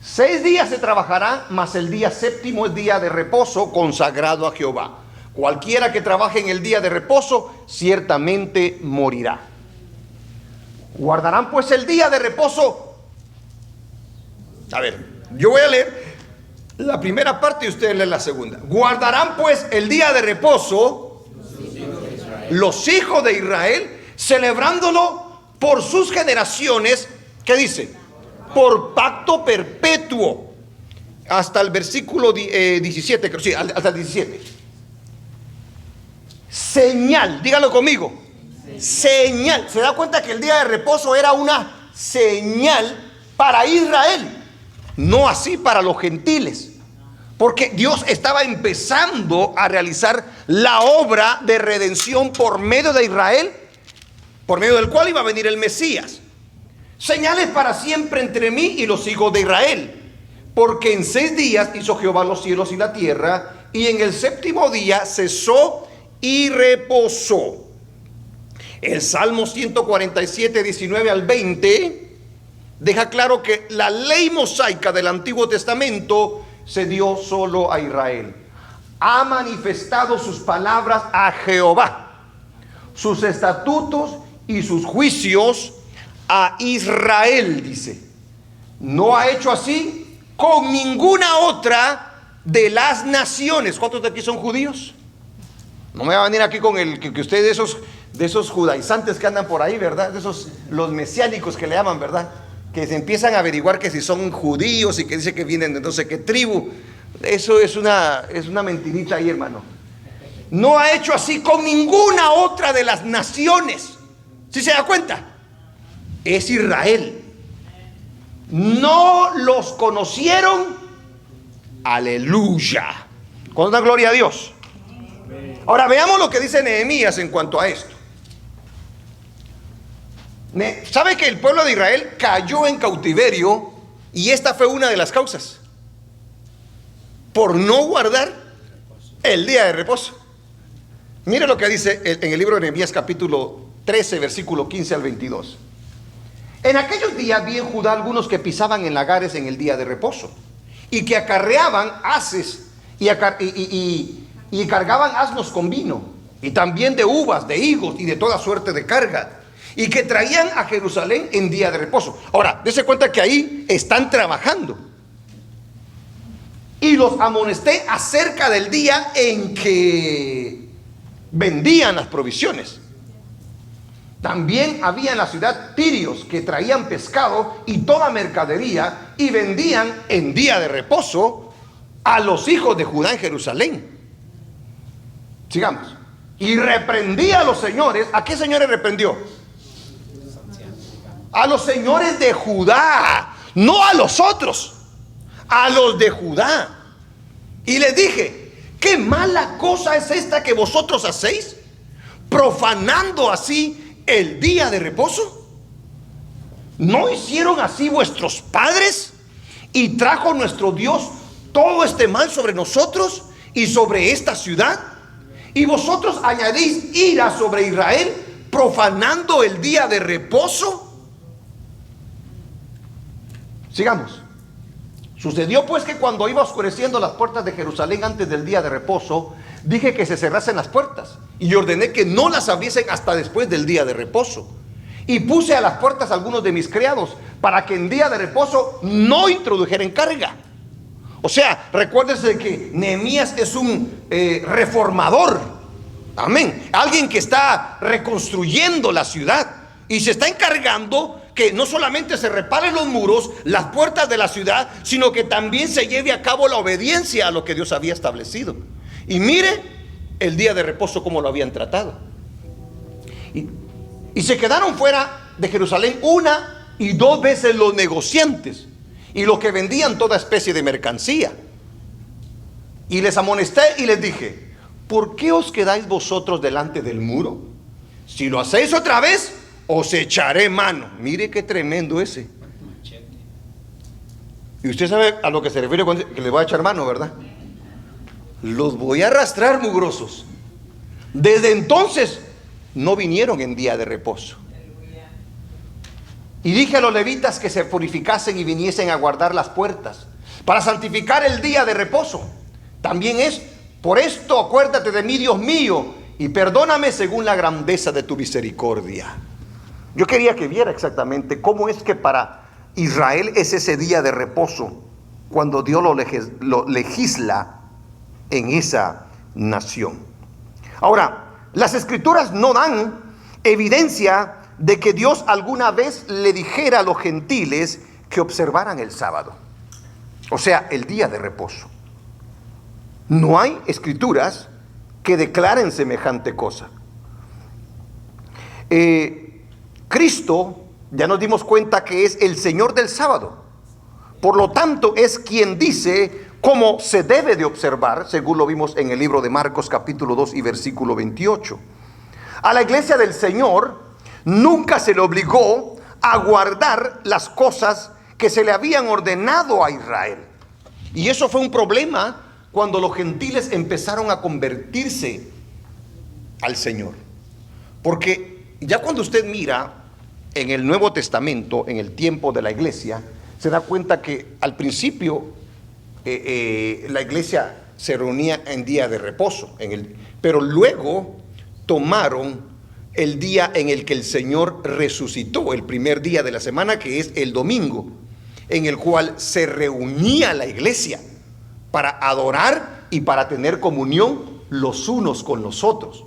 6 días se trabajará, mas el día séptimo es día de reposo consagrado a Jehová. Cualquiera que trabaje en el día de reposo ciertamente morirá. Guardarán pues el día de reposo. A ver, yo voy a leer la primera parte y ustedes leen la segunda. Guardarán pues el día de reposo los hijos de Israel, celebrándolo por sus generaciones. ¿Qué dice? Por pacto perpetuo. Hasta el versículo 17, sí, hasta el 17. Señal, dígalo conmigo. Señal. ¿Se da cuenta que el día de reposo era una señal para Israel? No así para los gentiles. Porque Dios estaba empezando a realizar la obra de redención por medio de Israel, por medio del cual iba a venir el Mesías. Señales para siempre entre mí y los hijos de Israel. Porque en 6 días hizo Jehová los cielos y la tierra, y en el séptimo día cesó y reposó. El Salmo 147, 19 al 20 deja claro que la ley mosaica del Antiguo Testamento se dio solo a Israel. Ha manifestado sus palabras a Jehová, sus estatutos y sus juicios a Israel, dice. No ha hecho así con ninguna otra de las naciones. ¿Cuántos de aquí son judíos? No me va a venir aquí con el que ustedes de esos judaizantes que andan por ahí, ¿verdad? De esos, los mesiánicos que le llaman, ¿verdad? Que se empiezan a averiguar que si son judíos y que dice que vienen de no sé qué tribu. Eso es una mentirita ahí, hermano. No ha hecho así con ninguna otra de las naciones. ¿Sí se da cuenta? Es Israel. No los conocieron. Aleluya. ¿Cuánta gloria a Dios? Ahora veamos lo que dice Nehemías en cuanto a esto. ¿Sabe que el pueblo de Israel cayó en cautiverio? Y esta fue una de las causas. Por no guardar el día de reposo. Mire lo que dice en el libro de Nehemías capítulo 13, versículo 15 al 22. En aquellos días vi en Judá algunos que pisaban en lagares en el día de reposo, y que acarreaban haces y cargaban asnos con vino, y también de uvas, de higos y de toda suerte de carga, y que traían a Jerusalén en día de reposo. Ahora, dése cuenta que ahí están trabajando. Y los amonesté acerca del día en que vendían las provisiones. También había en la ciudad tirios que traían pescado y toda mercadería, y vendían en día de reposo a los hijos de Judá en Jerusalén. Sigamos. Y reprendía a los señores. ¿A qué señores reprendió? A los señores de Judá, no a los otros, a los de Judá. Y les dije: ¿qué mala cosa es esta que vosotros hacéis, profanando así el día de reposo? ¿No hicieron así vuestros padres? Y trajo nuestro Dios todo este mal sobre nosotros y sobre esta ciudad. Y vosotros añadís ira sobre Israel, profanando el día de reposo. Sigamos. Sucedió pues que cuando iba oscureciendo las puertas de Jerusalén antes del día de reposo, dije que se cerrasen las puertas y ordené que no las abriesen hasta después del día de reposo. Y puse a las puertas algunos de mis criados para que en día de reposo no introdujeran carga. O sea, recuérdense que Nehemías es un reformador. Amén. Alguien que está reconstruyendo la ciudad y se está encargando que no solamente se reparen los muros, las puertas de la ciudad, sino que también se lleve a cabo la obediencia a lo que Dios había establecido. Y mire el día de reposo como lo habían tratado. Y se quedaron fuera de Jerusalén 1 y 2 veces los negociantes y los que vendían toda especie de mercancía. Y les amonesté y les dije: ¿por qué os quedáis vosotros delante del muro? Si lo hacéis otra vez, os echaré mano. Mire qué tremendo ese. Y usted sabe a lo que se refiere cuando que le va a echar mano, ¿verdad? Los voy a arrastrar, mugrosos. Desde entonces no vinieron en día de reposo. Y dije a los levitas que se purificasen y viniesen a guardar las puertas para santificar el día de reposo. También es por esto acuérdate de mí, Dios mío, y perdóname según la grandeza de tu misericordia. Yo quería que viera exactamente cómo es que para Israel es ese día de reposo cuando Dios lo legisla en esa nación. Ahora, las escrituras no dan evidencia de que Dios alguna vez le dijera a los gentiles que observaran el sábado, o sea, el día de reposo. No hay escrituras que declaren semejante cosa. Cristo, ya nos dimos cuenta que es el Señor del sábado. Por lo tanto, es quien dice cómo se debe de observar, según lo vimos en el libro de Marcos capítulo 2 y versículo 28. A la iglesia del Señor nunca se le obligó a guardar las cosas que se le habían ordenado a Israel. Y eso fue un problema cuando los gentiles empezaron a convertirse al Señor. Porque ya cuando usted mira en el Nuevo Testamento, en el tiempo de la iglesia, se da cuenta que al principio la iglesia se reunía en día de reposo, pero luego tomaron el día en el que el Señor resucitó, el primer día de la semana, que es el domingo, en el cual se reunía la iglesia para adorar y para tener comunión los unos con los otros.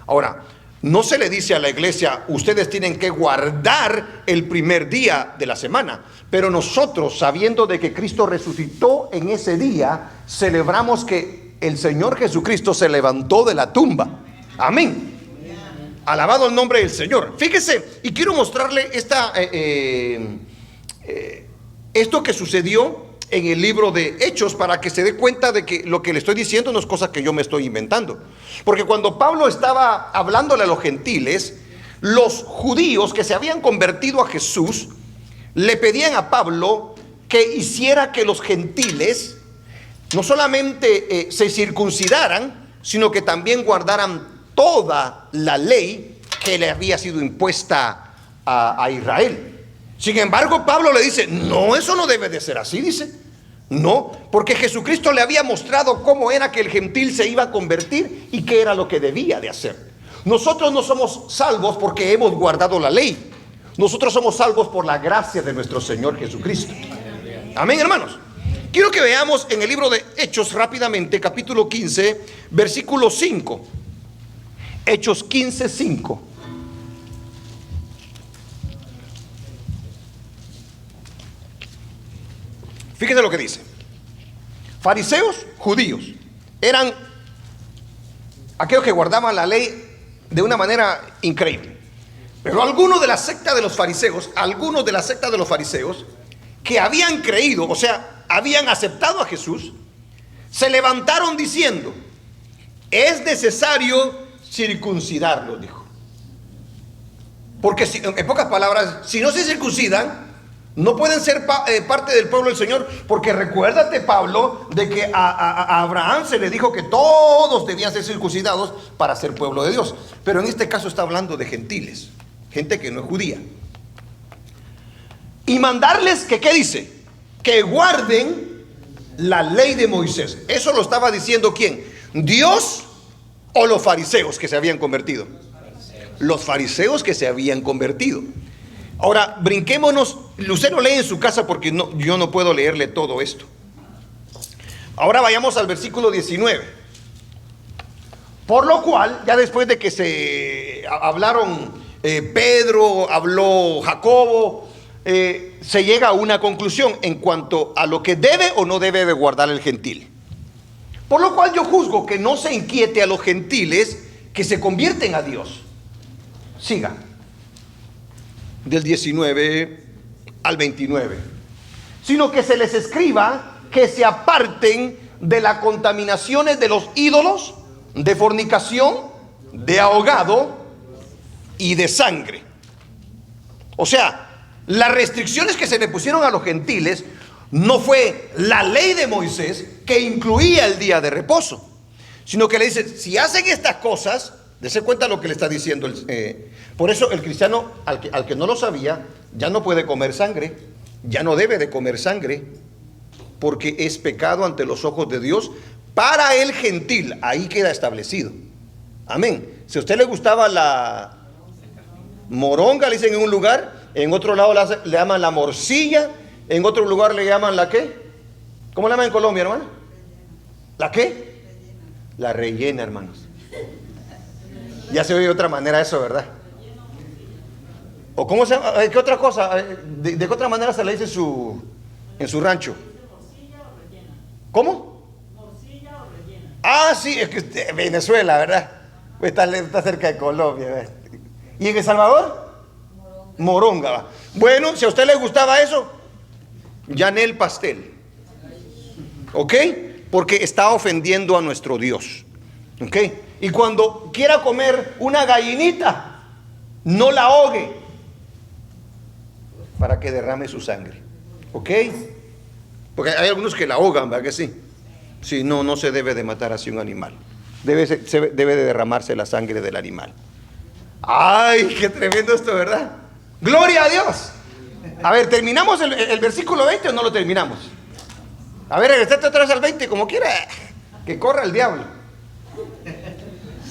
Ahora, no se le dice a la iglesia: ustedes tienen que guardar el primer día de la semana. Pero nosotros, sabiendo de que Cristo resucitó en ese día, celebramos que el Señor Jesucristo se levantó de la tumba. Amén. Alabado el nombre del Señor. Fíjese, y quiero mostrarle esto que sucedió en el libro de Hechos, para que se dé cuenta de que lo que le estoy diciendo no es cosa que yo me estoy inventando. Porque cuando Pablo estaba hablándole a los gentiles, los judíos que se habían convertido a Jesús le pedían a Pablo que hiciera que los gentiles no solamente se circuncidaran, sino que también guardaran toda la ley que le había sido impuesta a Israel. Sin embargo, Pablo le dice: no, eso no debe de ser así, dice. No, porque Jesucristo le había mostrado cómo era que el gentil se iba a convertir y qué era lo que debía de hacer. Nosotros no somos salvos porque hemos guardado la ley. Nosotros somos salvos por la gracia de nuestro Señor Jesucristo. Amén, hermanos. Quiero que veamos en el libro de Hechos rápidamente, capítulo 15, versículo 5. Hechos 15, 5. Fíjense lo que dice. Fariseos, judíos, eran aquellos que guardaban la ley de una manera increíble. Pero algunos de la secta de los fariseos, que habían creído, o sea, habían aceptado a Jesús, se levantaron diciendo: es necesario circuncidarlos, dijo. Porque en pocas palabras, si no se circuncidan, no pueden ser parte del pueblo del Señor. Porque recuérdate, Pablo, de que a Abraham se le dijo que todos debían ser circuncidados para ser pueblo de Dios. Pero en este caso está hablando de gentiles, gente que no es judía. Y mandarles que, ¿qué dice? Que guarden La ley de Moisés. ¿Eso lo estaba diciendo quién? ¿Dios o los fariseos que se habían convertido? Los fariseos que se habían convertido. Ahora, brinquémonos. Usted lo lee en su casa porque yo no puedo leerle todo esto. Ahora vayamos al versículo 19. Por lo cual, ya después de que se hablaron Pedro, habló Jacobo, se llega a una conclusión en cuanto a lo que debe o no debe de guardar el gentil. Por lo cual yo juzgo que no se inquiete a los gentiles que se convierten a Dios. Siga. Del 19 al 29. Sino que se les escriba que se aparten de las contaminaciones de los ídolos, de fornicación, de ahogado y de sangre. O sea, las restricciones que se le pusieron a los gentiles no fue la ley de Moisés, que incluía el día de reposo, sino que le dice, si hacen estas cosas, dése cuenta lo que le está diciendo. Por eso el cristiano, al que no lo sabía, ya no puede comer sangre, ya no debe de comer sangre, porque es pecado ante los ojos de Dios para el gentil. Ahí queda establecido. Amén. Si a usted le gustaba la moronga, le dicen en un lugar, en otro lado le llaman la morcilla, en otro lugar le llaman la ¿qué? ¿Cómo le llaman en Colombia, hermano? ¿La qué? La rellena, hermanos. Ya se oye de otra manera eso, ¿verdad? ¿O cómo se llama? ¿Qué otra cosa? ¿De qué otra manera se le dice en su rancho? ¿Cómo? Morcilla o rellena. Ah, sí, es que Venezuela, ¿verdad? Pues está cerca de Colombia, ¿verdad? ¿Y en El Salvador? Moronga. Bueno, si a usted le gustaba eso, Yanel pastel. ¿Ok? Porque está ofendiendo a nuestro Dios. ¿Ok? Y cuando quiera comer una gallinita, no la ahogue para que derrame su sangre. ¿Ok? Porque hay algunos que la ahogan, ¿verdad que sí? Sí, no se debe de matar así un animal. Debe de derramarse la sangre del animal. ¡Ay, qué tremendo esto, ¿verdad? ¡Gloria a Dios! A ver, ¿terminamos el versículo 20 o no lo terminamos? A ver, regresate otra vez al 20, como quiera. Que corra el diablo.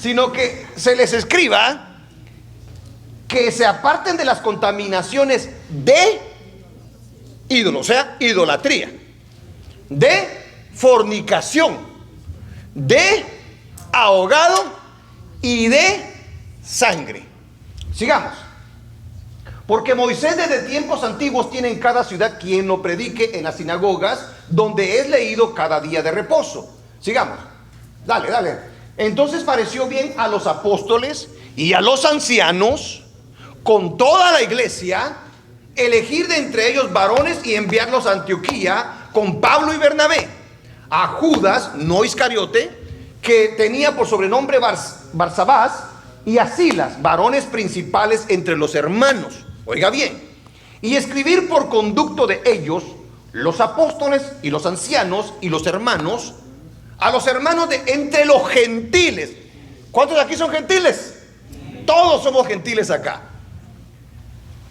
Sino que se les escriba que se aparten de las contaminaciones de ídolos, o sea, idolatría, de fornicación, de ahogado y de sangre. Sigamos. Porque Moisés desde tiempos antiguos tiene en cada ciudad quien lo predique en las sinagogas, donde es leído cada día de reposo. Sigamos. Dale. Entonces pareció bien a los apóstoles y a los ancianos, con toda la iglesia, elegir de entre ellos varones y enviarlos a Antioquía con Pablo y Bernabé, a Judas, no Iscariote, que tenía por sobrenombre Barsabás, y a Silas, varones principales entre los hermanos. Oiga bien, y escribir por conducto de ellos, los apóstoles y los ancianos y los hermanos, a los hermanos de entre los gentiles. ¿Cuántos de aquí son gentiles? Todos somos gentiles acá.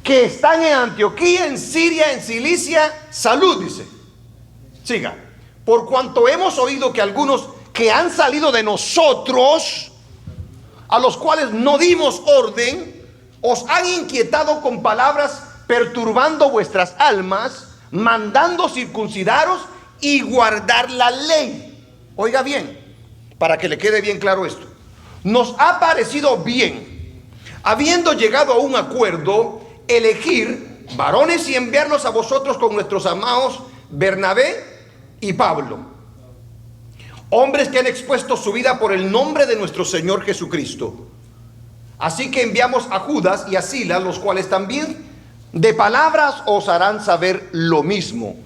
Que están en Antioquía, en Siria, en Cilicia, salud, dice. Siga. Por cuanto hemos oído que algunos que han salido de nosotros, a los cuales no dimos orden, os han inquietado con palabras, perturbando vuestras almas, mandando circuncidaros y guardar la ley. Oiga bien, para que le quede bien claro esto. Nos ha parecido bien, habiendo llegado a un acuerdo, elegir varones y enviarlos a vosotros con nuestros amados Bernabé y Pablo, hombres que han expuesto su vida por el nombre de nuestro Señor Jesucristo. Así que enviamos a Judas y a Silas, los cuales también de palabras os harán saber lo mismo.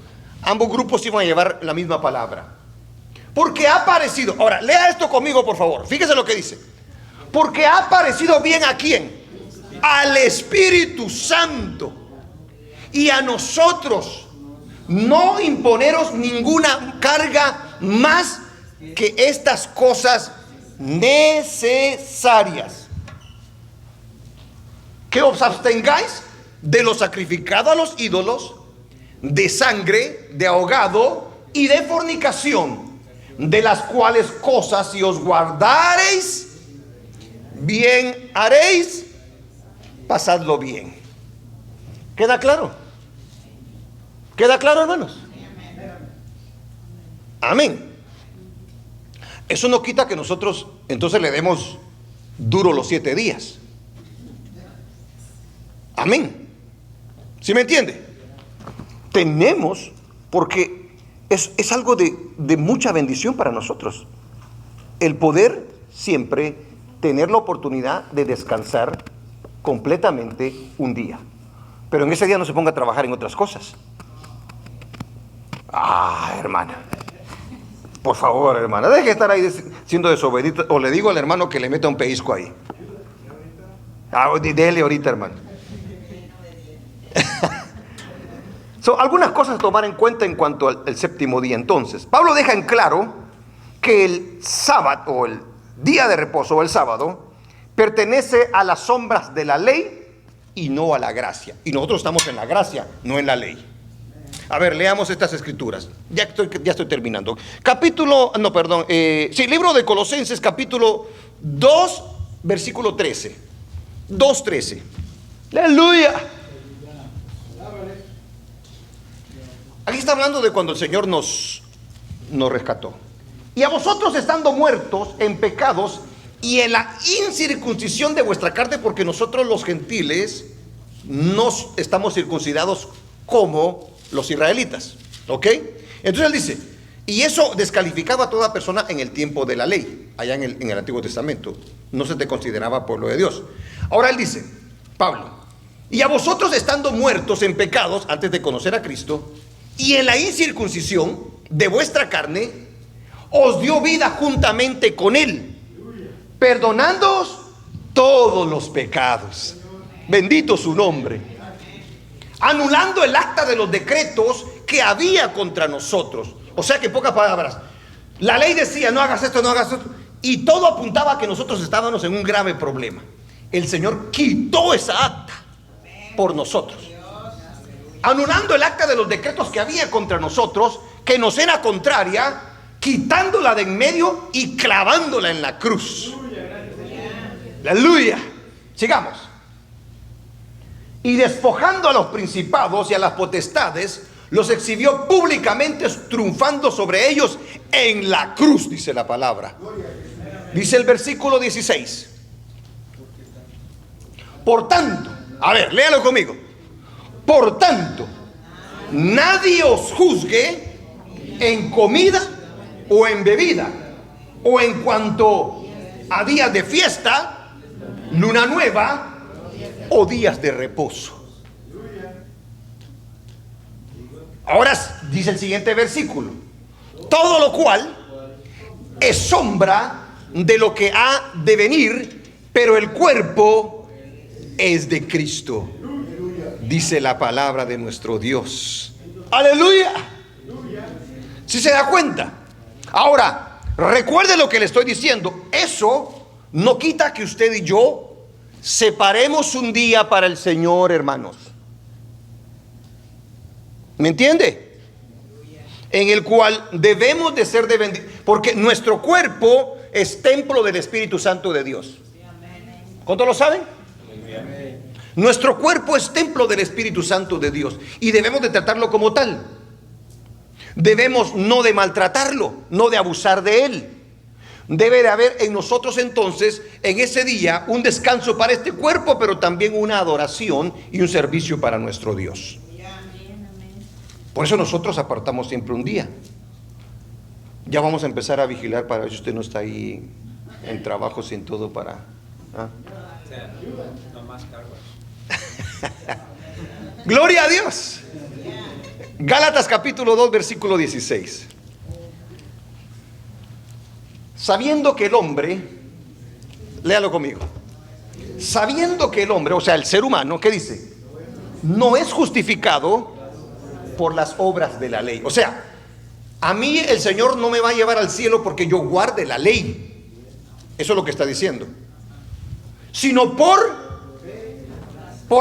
Ambos grupos iban a llevar la misma palabra. Porque ha parecido, ahora lea esto conmigo por favor, fíjese lo que dice. Porque ha parecido bien ¿a quién? Al Espíritu Santo y a nosotros no imponeros ninguna carga más que estas cosas necesarias, que os abstengáis de lo sacrificado a los ídolos, de sangre, de ahogado y de fornicación, de las cuales cosas si os guardareis, bien haréis, pasadlo bien. ¿Queda claro? ¿Queda claro, hermanos? Amén. Eso no quita que nosotros entonces le demos duro los 7 días. Amén. ¿Sí me entiende? Tenemos, porque es algo de mucha bendición para nosotros, el poder siempre tener la oportunidad de descansar completamente un día. Pero en ese día no se ponga a trabajar en otras cosas. Hermana, por favor, hermana, deje de estar ahí siendo desobediente. O le digo al hermano que le meta un pellizco ahí. Dele ahorita, hermano. Son algunas cosas a tomar en cuenta en cuanto al séptimo día. Entonces, Pablo deja en claro que el sábado, o el día de reposo, o el sábado, pertenece a las sombras de la ley y no a la gracia. Y nosotros estamos en la gracia, no en la ley. A ver, leamos estas escrituras. Ya estoy terminando. Libro de Colosenses, capítulo 2, versículo 13. 2:13. Aleluya. Aquí está hablando de cuando el Señor nos rescató. Y a vosotros, estando muertos en pecados y en la incircuncisión de vuestra carne, porque nosotros los gentiles no estamos circuncidados como los israelitas. ¿Ok? Entonces él dice, y eso descalificaba a toda persona en el tiempo de la ley, allá en el Antiguo Testamento. No se te consideraba pueblo de Dios. Ahora él dice, Pablo, y a vosotros, estando muertos en pecados antes de conocer a Cristo, y en la incircuncisión de vuestra carne, os dio vida juntamente con él, perdonándoos todos los pecados. Bendito su nombre. Anulando el acta de los decretos que había contra nosotros. O sea que, en pocas palabras, la ley decía, no hagas esto, no hagas esto, y todo apuntaba a que nosotros estábamos en un grave problema. El Señor quitó esa acta por nosotros, anulando el acta de los decretos que había contra nosotros, que nos era contraria, quitándola de en medio y clavándola en la cruz. Aleluya. Sigamos. Y despojando a los principados y a las potestades, los exhibió públicamente, triunfando sobre ellos en la cruz, dice la palabra. Dice el versículo 16. Por tanto, a ver, léalo conmigo. Por tanto, nadie os juzgue en comida o en bebida, o en cuanto a días de fiesta, luna nueva o días de reposo. Ahora dice el siguiente versículo: todo lo cual es sombra de lo que ha de venir, pero el cuerpo es de Cristo, dice la palabra de nuestro Dios. Aleluya. ¿Sí se da cuenta? Ahora, recuerde lo que le estoy diciendo. Eso no quita que usted y yo separemos un día para el Señor, hermanos. ¿Me entiende? En el cual debemos de ser de bendición, porque nuestro cuerpo es templo del Espíritu Santo de Dios. ¿Cuántos lo saben? Nuestro cuerpo es templo del Espíritu Santo de Dios y debemos de tratarlo como tal. Debemos no de maltratarlo, no de abusar de él. Debe de haber en nosotros entonces, en ese día, un descanso para este cuerpo, pero también una adoración y un servicio para nuestro Dios. Por eso nosotros apartamos siempre un día. Ya vamos a empezar a vigilar para ver si usted no está ahí en trabajo sin todo para... No más cargos. Gloria a Dios. Gálatas capítulo 2 versículo 16. Sabiendo que el hombre, léalo conmigo, sabiendo que el hombre, o sea el ser humano, ¿qué dice? No es justificado por las obras de la ley. O sea, a mí el Señor no me va a llevar al cielo porque yo guarde la ley. Eso es lo que está diciendo. Sino por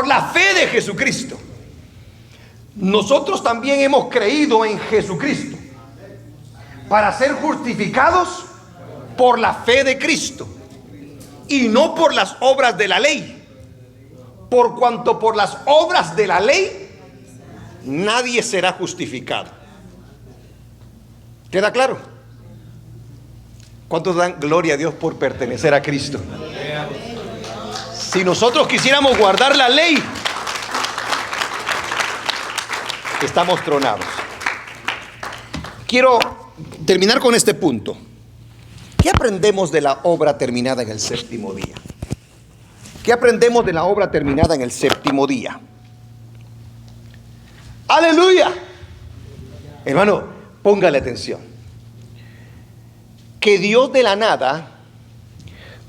la fe de Jesucristo. Nosotros también hemos creído en Jesucristo. para ser justificados por la fe de Cristo y no por las obras de la ley. Por cuanto por las obras de la ley nadie será justificado. ¿Queda claro? ¿Cuántos dan gloria a Dios por pertenecer a Cristo? Si nosotros quisiéramos guardar la ley, estamos tronados. Quiero terminar con este punto. ¿Qué aprendemos de la obra terminada en el séptimo día? ¿Qué aprendemos de la obra terminada en el séptimo día? ¡Aleluya! Hermano, póngale atención. Que Dios de la nada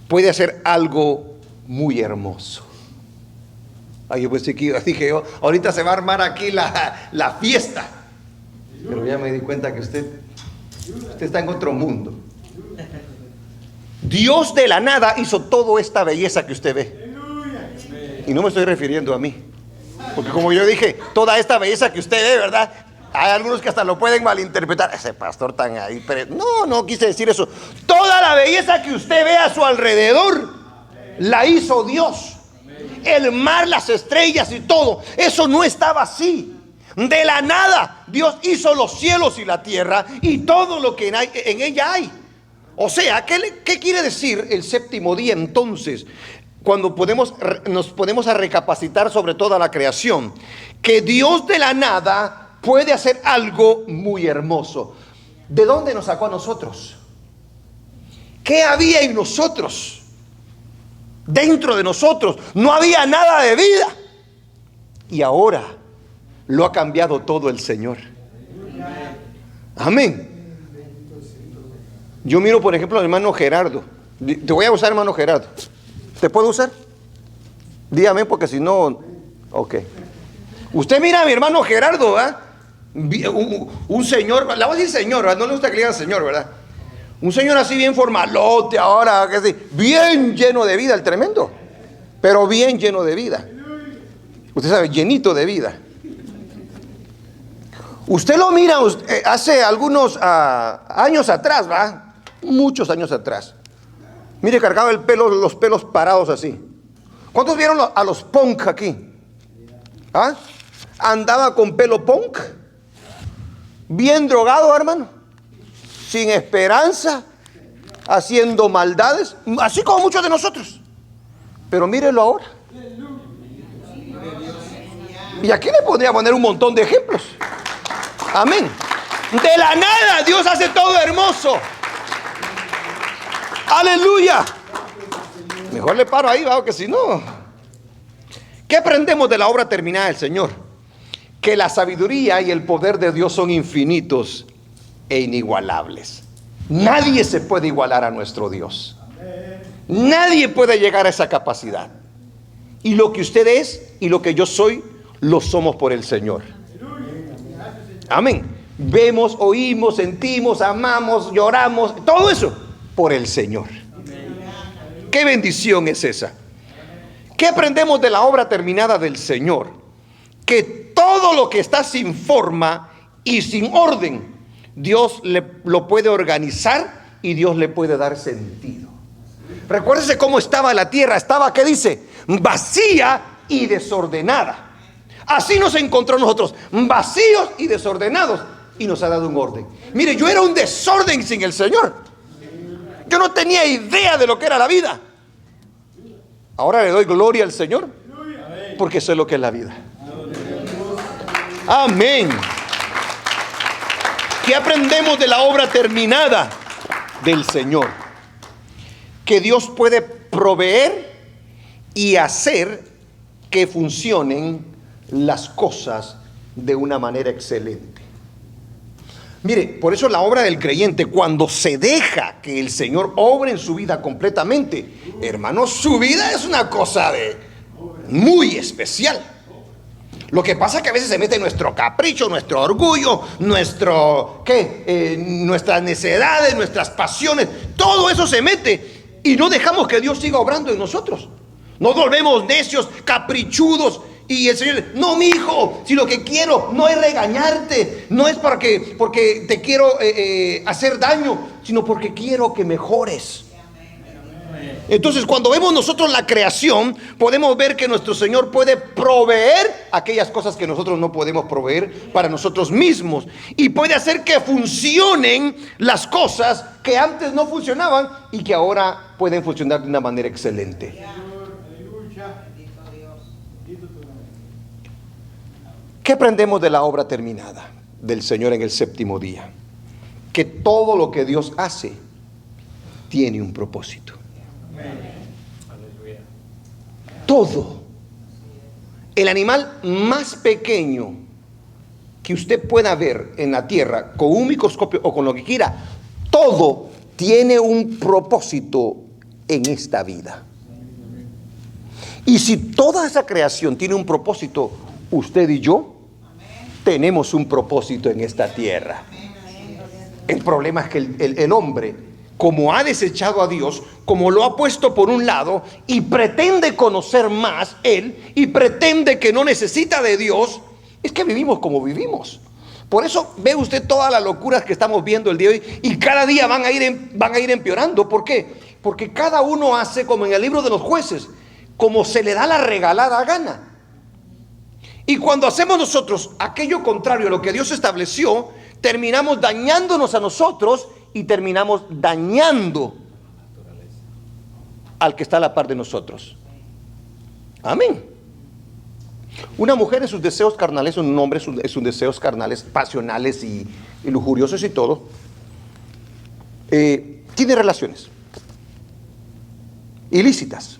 puede hacer algo muy hermoso. Ay, yo pensé que dije yo, ahorita se va a armar aquí la fiesta. Pero ya me di cuenta que usted está en otro mundo. Dios de la nada hizo toda esta belleza que usted ve. Y no me estoy refiriendo a mí, porque como yo dije, toda esta belleza que usted ve, ¿verdad? Hay algunos que hasta lo pueden malinterpretar. Ese pastor tan ahí, pero no quise decir eso. Toda la belleza que usted ve a su alrededor la hizo Dios. El mar, las estrellas y todo, eso no estaba así. De la nada Dios hizo los cielos y la tierra y todo lo que en ella hay. O sea, ¿qué quiere decir el séptimo día entonces? Cuando nos podemos a recapacitar sobre toda la creación, que Dios de la nada puede hacer algo muy hermoso. ¿De dónde nos sacó a nosotros? ¿Qué había en nosotros? Dentro de nosotros no había nada de vida, y ahora lo ha cambiado todo el Señor. Amén. Yo miro por ejemplo al hermano Gerardo. Te voy a usar, hermano Gerardo. ¿Te puedo usar? Dígame, porque si no, ok. Usted mira a mi hermano Gerardo, ¿verdad? Un señor, le voy a decir señor, ¿verdad? No le gusta que le digan señor, ¿verdad? Un señor así bien formalote ahora, bien lleno de vida, el tremendo. Pero bien lleno de vida. Usted sabe, llenito de vida. Usted lo mira hace algunos años atrás, ¿verdad? Muchos años atrás. Mire, cargaba los pelos parados así. ¿Cuántos vieron a los punk aquí? ¿Ah? Andaba con pelo punk. Bien drogado, hermano. Sin esperanza. Haciendo maldades. Así como muchos de nosotros. Pero mírenlo ahora. Y aquí le podría poner un montón de ejemplos. Amén. De la nada Dios hace todo hermoso. Aleluya. Mejor le paro ahí, ¿va? Que si no. ¿Qué aprendemos de la obra terminada del Señor? Que la sabiduría y el poder de Dios son infinitos e inigualables. Nadie se puede igualar a nuestro Dios. Nadie puede llegar a esa capacidad. Y lo que usted es y lo que yo soy, lo somos por el Señor. Amén. Vemos, oímos, sentimos, amamos, lloramos, todo eso por el Señor. ¿Qué bendición es esa? ¿Qué aprendemos de la obra terminada del Señor? Que todo lo que está sin forma y sin orden, Dios lo puede organizar y Dios le puede dar sentido. Recuérdese cómo estaba la tierra. Estaba, ¿qué dice? Vacía y desordenada. Así nos encontró nosotros, vacíos y desordenados, y nos ha dado un orden. Mire, yo era un desorden sin el Señor. Yo no tenía idea de lo que era la vida. Ahora le doy gloria al Señor, porque sé lo que es la vida. Amén. ¿Qué aprendemos de la obra terminada del Señor? Que Dios puede proveer y hacer que funcionen las cosas de una manera excelente. Mire, por eso la obra del creyente, cuando se deja que el Señor obre en su vida completamente, hermanos, su vida es una cosa muy especial. Lo que pasa es que a veces se mete nuestro capricho, nuestro orgullo, nuestras necedades, nuestras pasiones, todo eso se mete y no dejamos que Dios siga obrando en nosotros. Nos volvemos necios, caprichudos Y el Señor, no, mi hijo, si lo que quiero no es regañarte, no es porque te quiero hacer daño, sino porque quiero que mejores. Entonces, cuando vemos nosotros la creación, podemos ver que nuestro Señor puede proveer aquellas cosas que nosotros no podemos proveer para nosotros mismos, y puede hacer que funcionen las cosas que antes no funcionaban y que ahora pueden funcionar de una manera excelente. ¿Qué aprendemos de la obra terminada del Señor en el séptimo día? Que todo lo que Dios hace tiene un propósito. Todo. El animal más pequeño que usted pueda ver en la tierra con un microscopio o con lo que quiera, todo tiene un propósito en esta vida. Y si toda esa creación tiene un propósito, usted y yo tenemos un propósito en esta tierra. El problema es que el hombre, como ha desechado a Dios, como lo ha puesto por un lado y pretende conocer más él y pretende que no necesita de Dios, es que vivimos como vivimos. Por eso ve usted todas las locuras que estamos viendo el día de hoy, y cada día van a ir empeorando. ¿Por qué? Porque cada uno hace como en el libro de los jueces, como se le da la regalada gana. Y cuando hacemos nosotros aquello contrario a lo que Dios estableció, terminamos dañándonos a nosotros y terminamos dañando al que está a la par de nosotros. Amén. Una mujer en sus deseos carnales, un hombre en sus deseos carnales, pasionales y lujuriosos y todo, tiene relaciones ilícitas,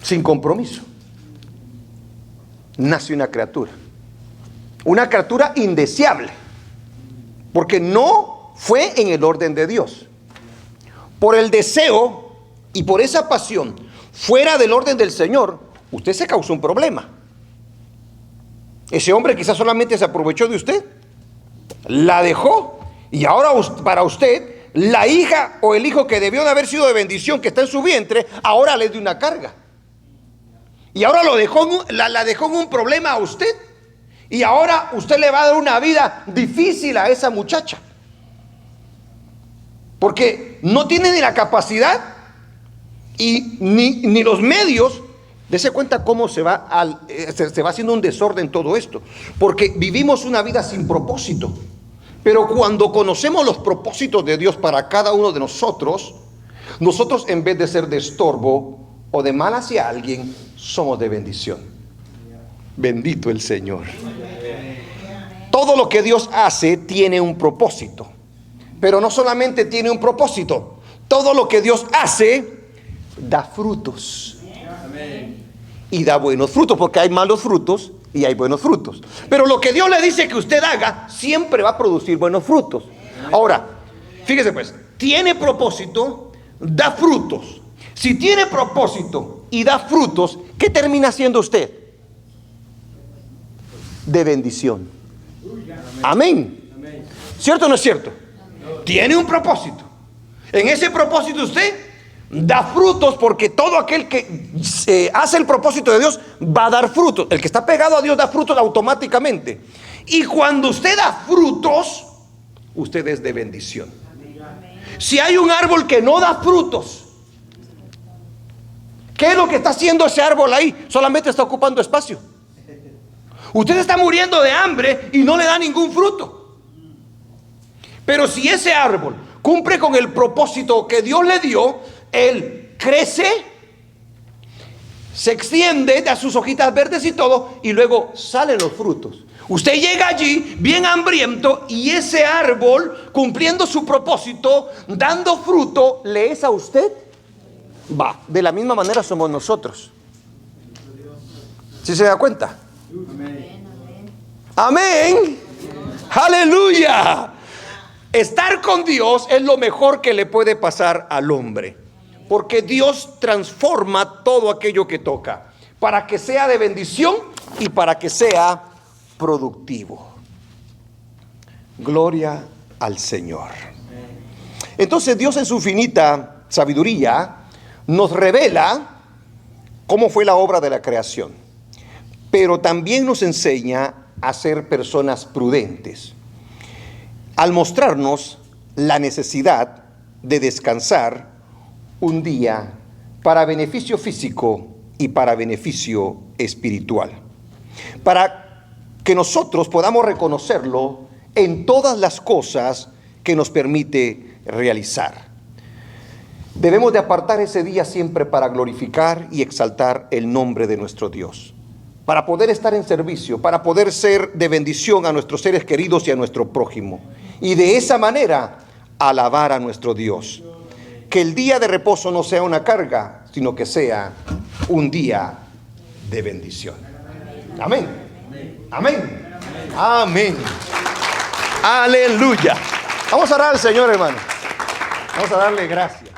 sin compromiso. Nace una criatura indeseable, porque no fue en el orden de Dios. Por el deseo y por esa pasión fuera del orden del Señor, usted se causó un problema. Ese hombre quizás solamente se aprovechó de usted, la dejó, y ahora para usted la hija o el hijo que debió de haber sido de bendición, que está en su vientre, ahora le es de una carga. Y ahora la dejó en un problema a usted. Y ahora usted le va a dar una vida difícil a esa muchacha, porque no tiene ni la capacidad y ni los medios. Dese cuenta cómo se va haciendo un desorden todo esto, porque vivimos una vida sin propósito. Pero cuando conocemos los propósitos de Dios para cada uno de nosotros, en vez de ser de estorbo o de mal hacia alguien, somos de bendición. Bendito el Señor. Todo lo que Dios hace tiene un propósito, pero no solamente tiene un propósito, todo lo que Dios hace da frutos. Y da buenos frutos, porque hay malos frutos y hay buenos frutos. Pero lo que Dios le dice que usted haga siempre va a producir buenos frutos. Ahora, fíjese pues, tiene propósito, da frutos. Si tiene propósito y da frutos, ¿qué termina siendo usted? De bendición. Amén. ¿Cierto o no es cierto? Tiene un propósito. En ese propósito usted da frutos, porque todo aquel que hace el propósito de Dios va a dar frutos. El que está pegado a Dios da frutos automáticamente. Y cuando usted da frutos, usted es de bendición. Si hay un árbol que no da frutos, ¿qué es lo que está haciendo ese árbol ahí? Solamente está ocupando espacio. Usted está muriendo de hambre y no le da ningún fruto. Pero si ese árbol cumple con el propósito que Dios le dio, él crece, se extiende, da sus hojitas verdes y todo, y luego salen los frutos. Usted llega allí bien hambriento, y ese árbol, cumpliendo su propósito, dando fruto, ¿le es a usted? Va, de la misma manera somos nosotros. ¿Sí se da cuenta? Amén. Aleluya. Estar con Dios es lo mejor que le puede pasar al hombre, porque Dios transforma todo aquello que toca para que sea de bendición y para que sea productivo. Gloria al Señor. Entonces Dios, en su infinita sabiduría, nos revela cómo fue la obra de la creación. pero también nos enseña a ser personas prudentes, al mostrarnos la necesidad de descansar un día para beneficio físico y para beneficio espiritual, para que nosotros podamos reconocerlo en todas las cosas que nos permite realizar. Debemos de apartar ese día siempre para glorificar y exaltar el nombre de nuestro Dios, para poder estar en servicio, para poder ser de bendición a nuestros seres queridos y a nuestro prójimo, y de esa manera alabar a nuestro Dios. Que el día de reposo no sea una carga, sino que sea un día de bendición. Amén. Amén. Amén. Aleluya. Vamos a orar al Señor, hermano. Vamos a darle gracias.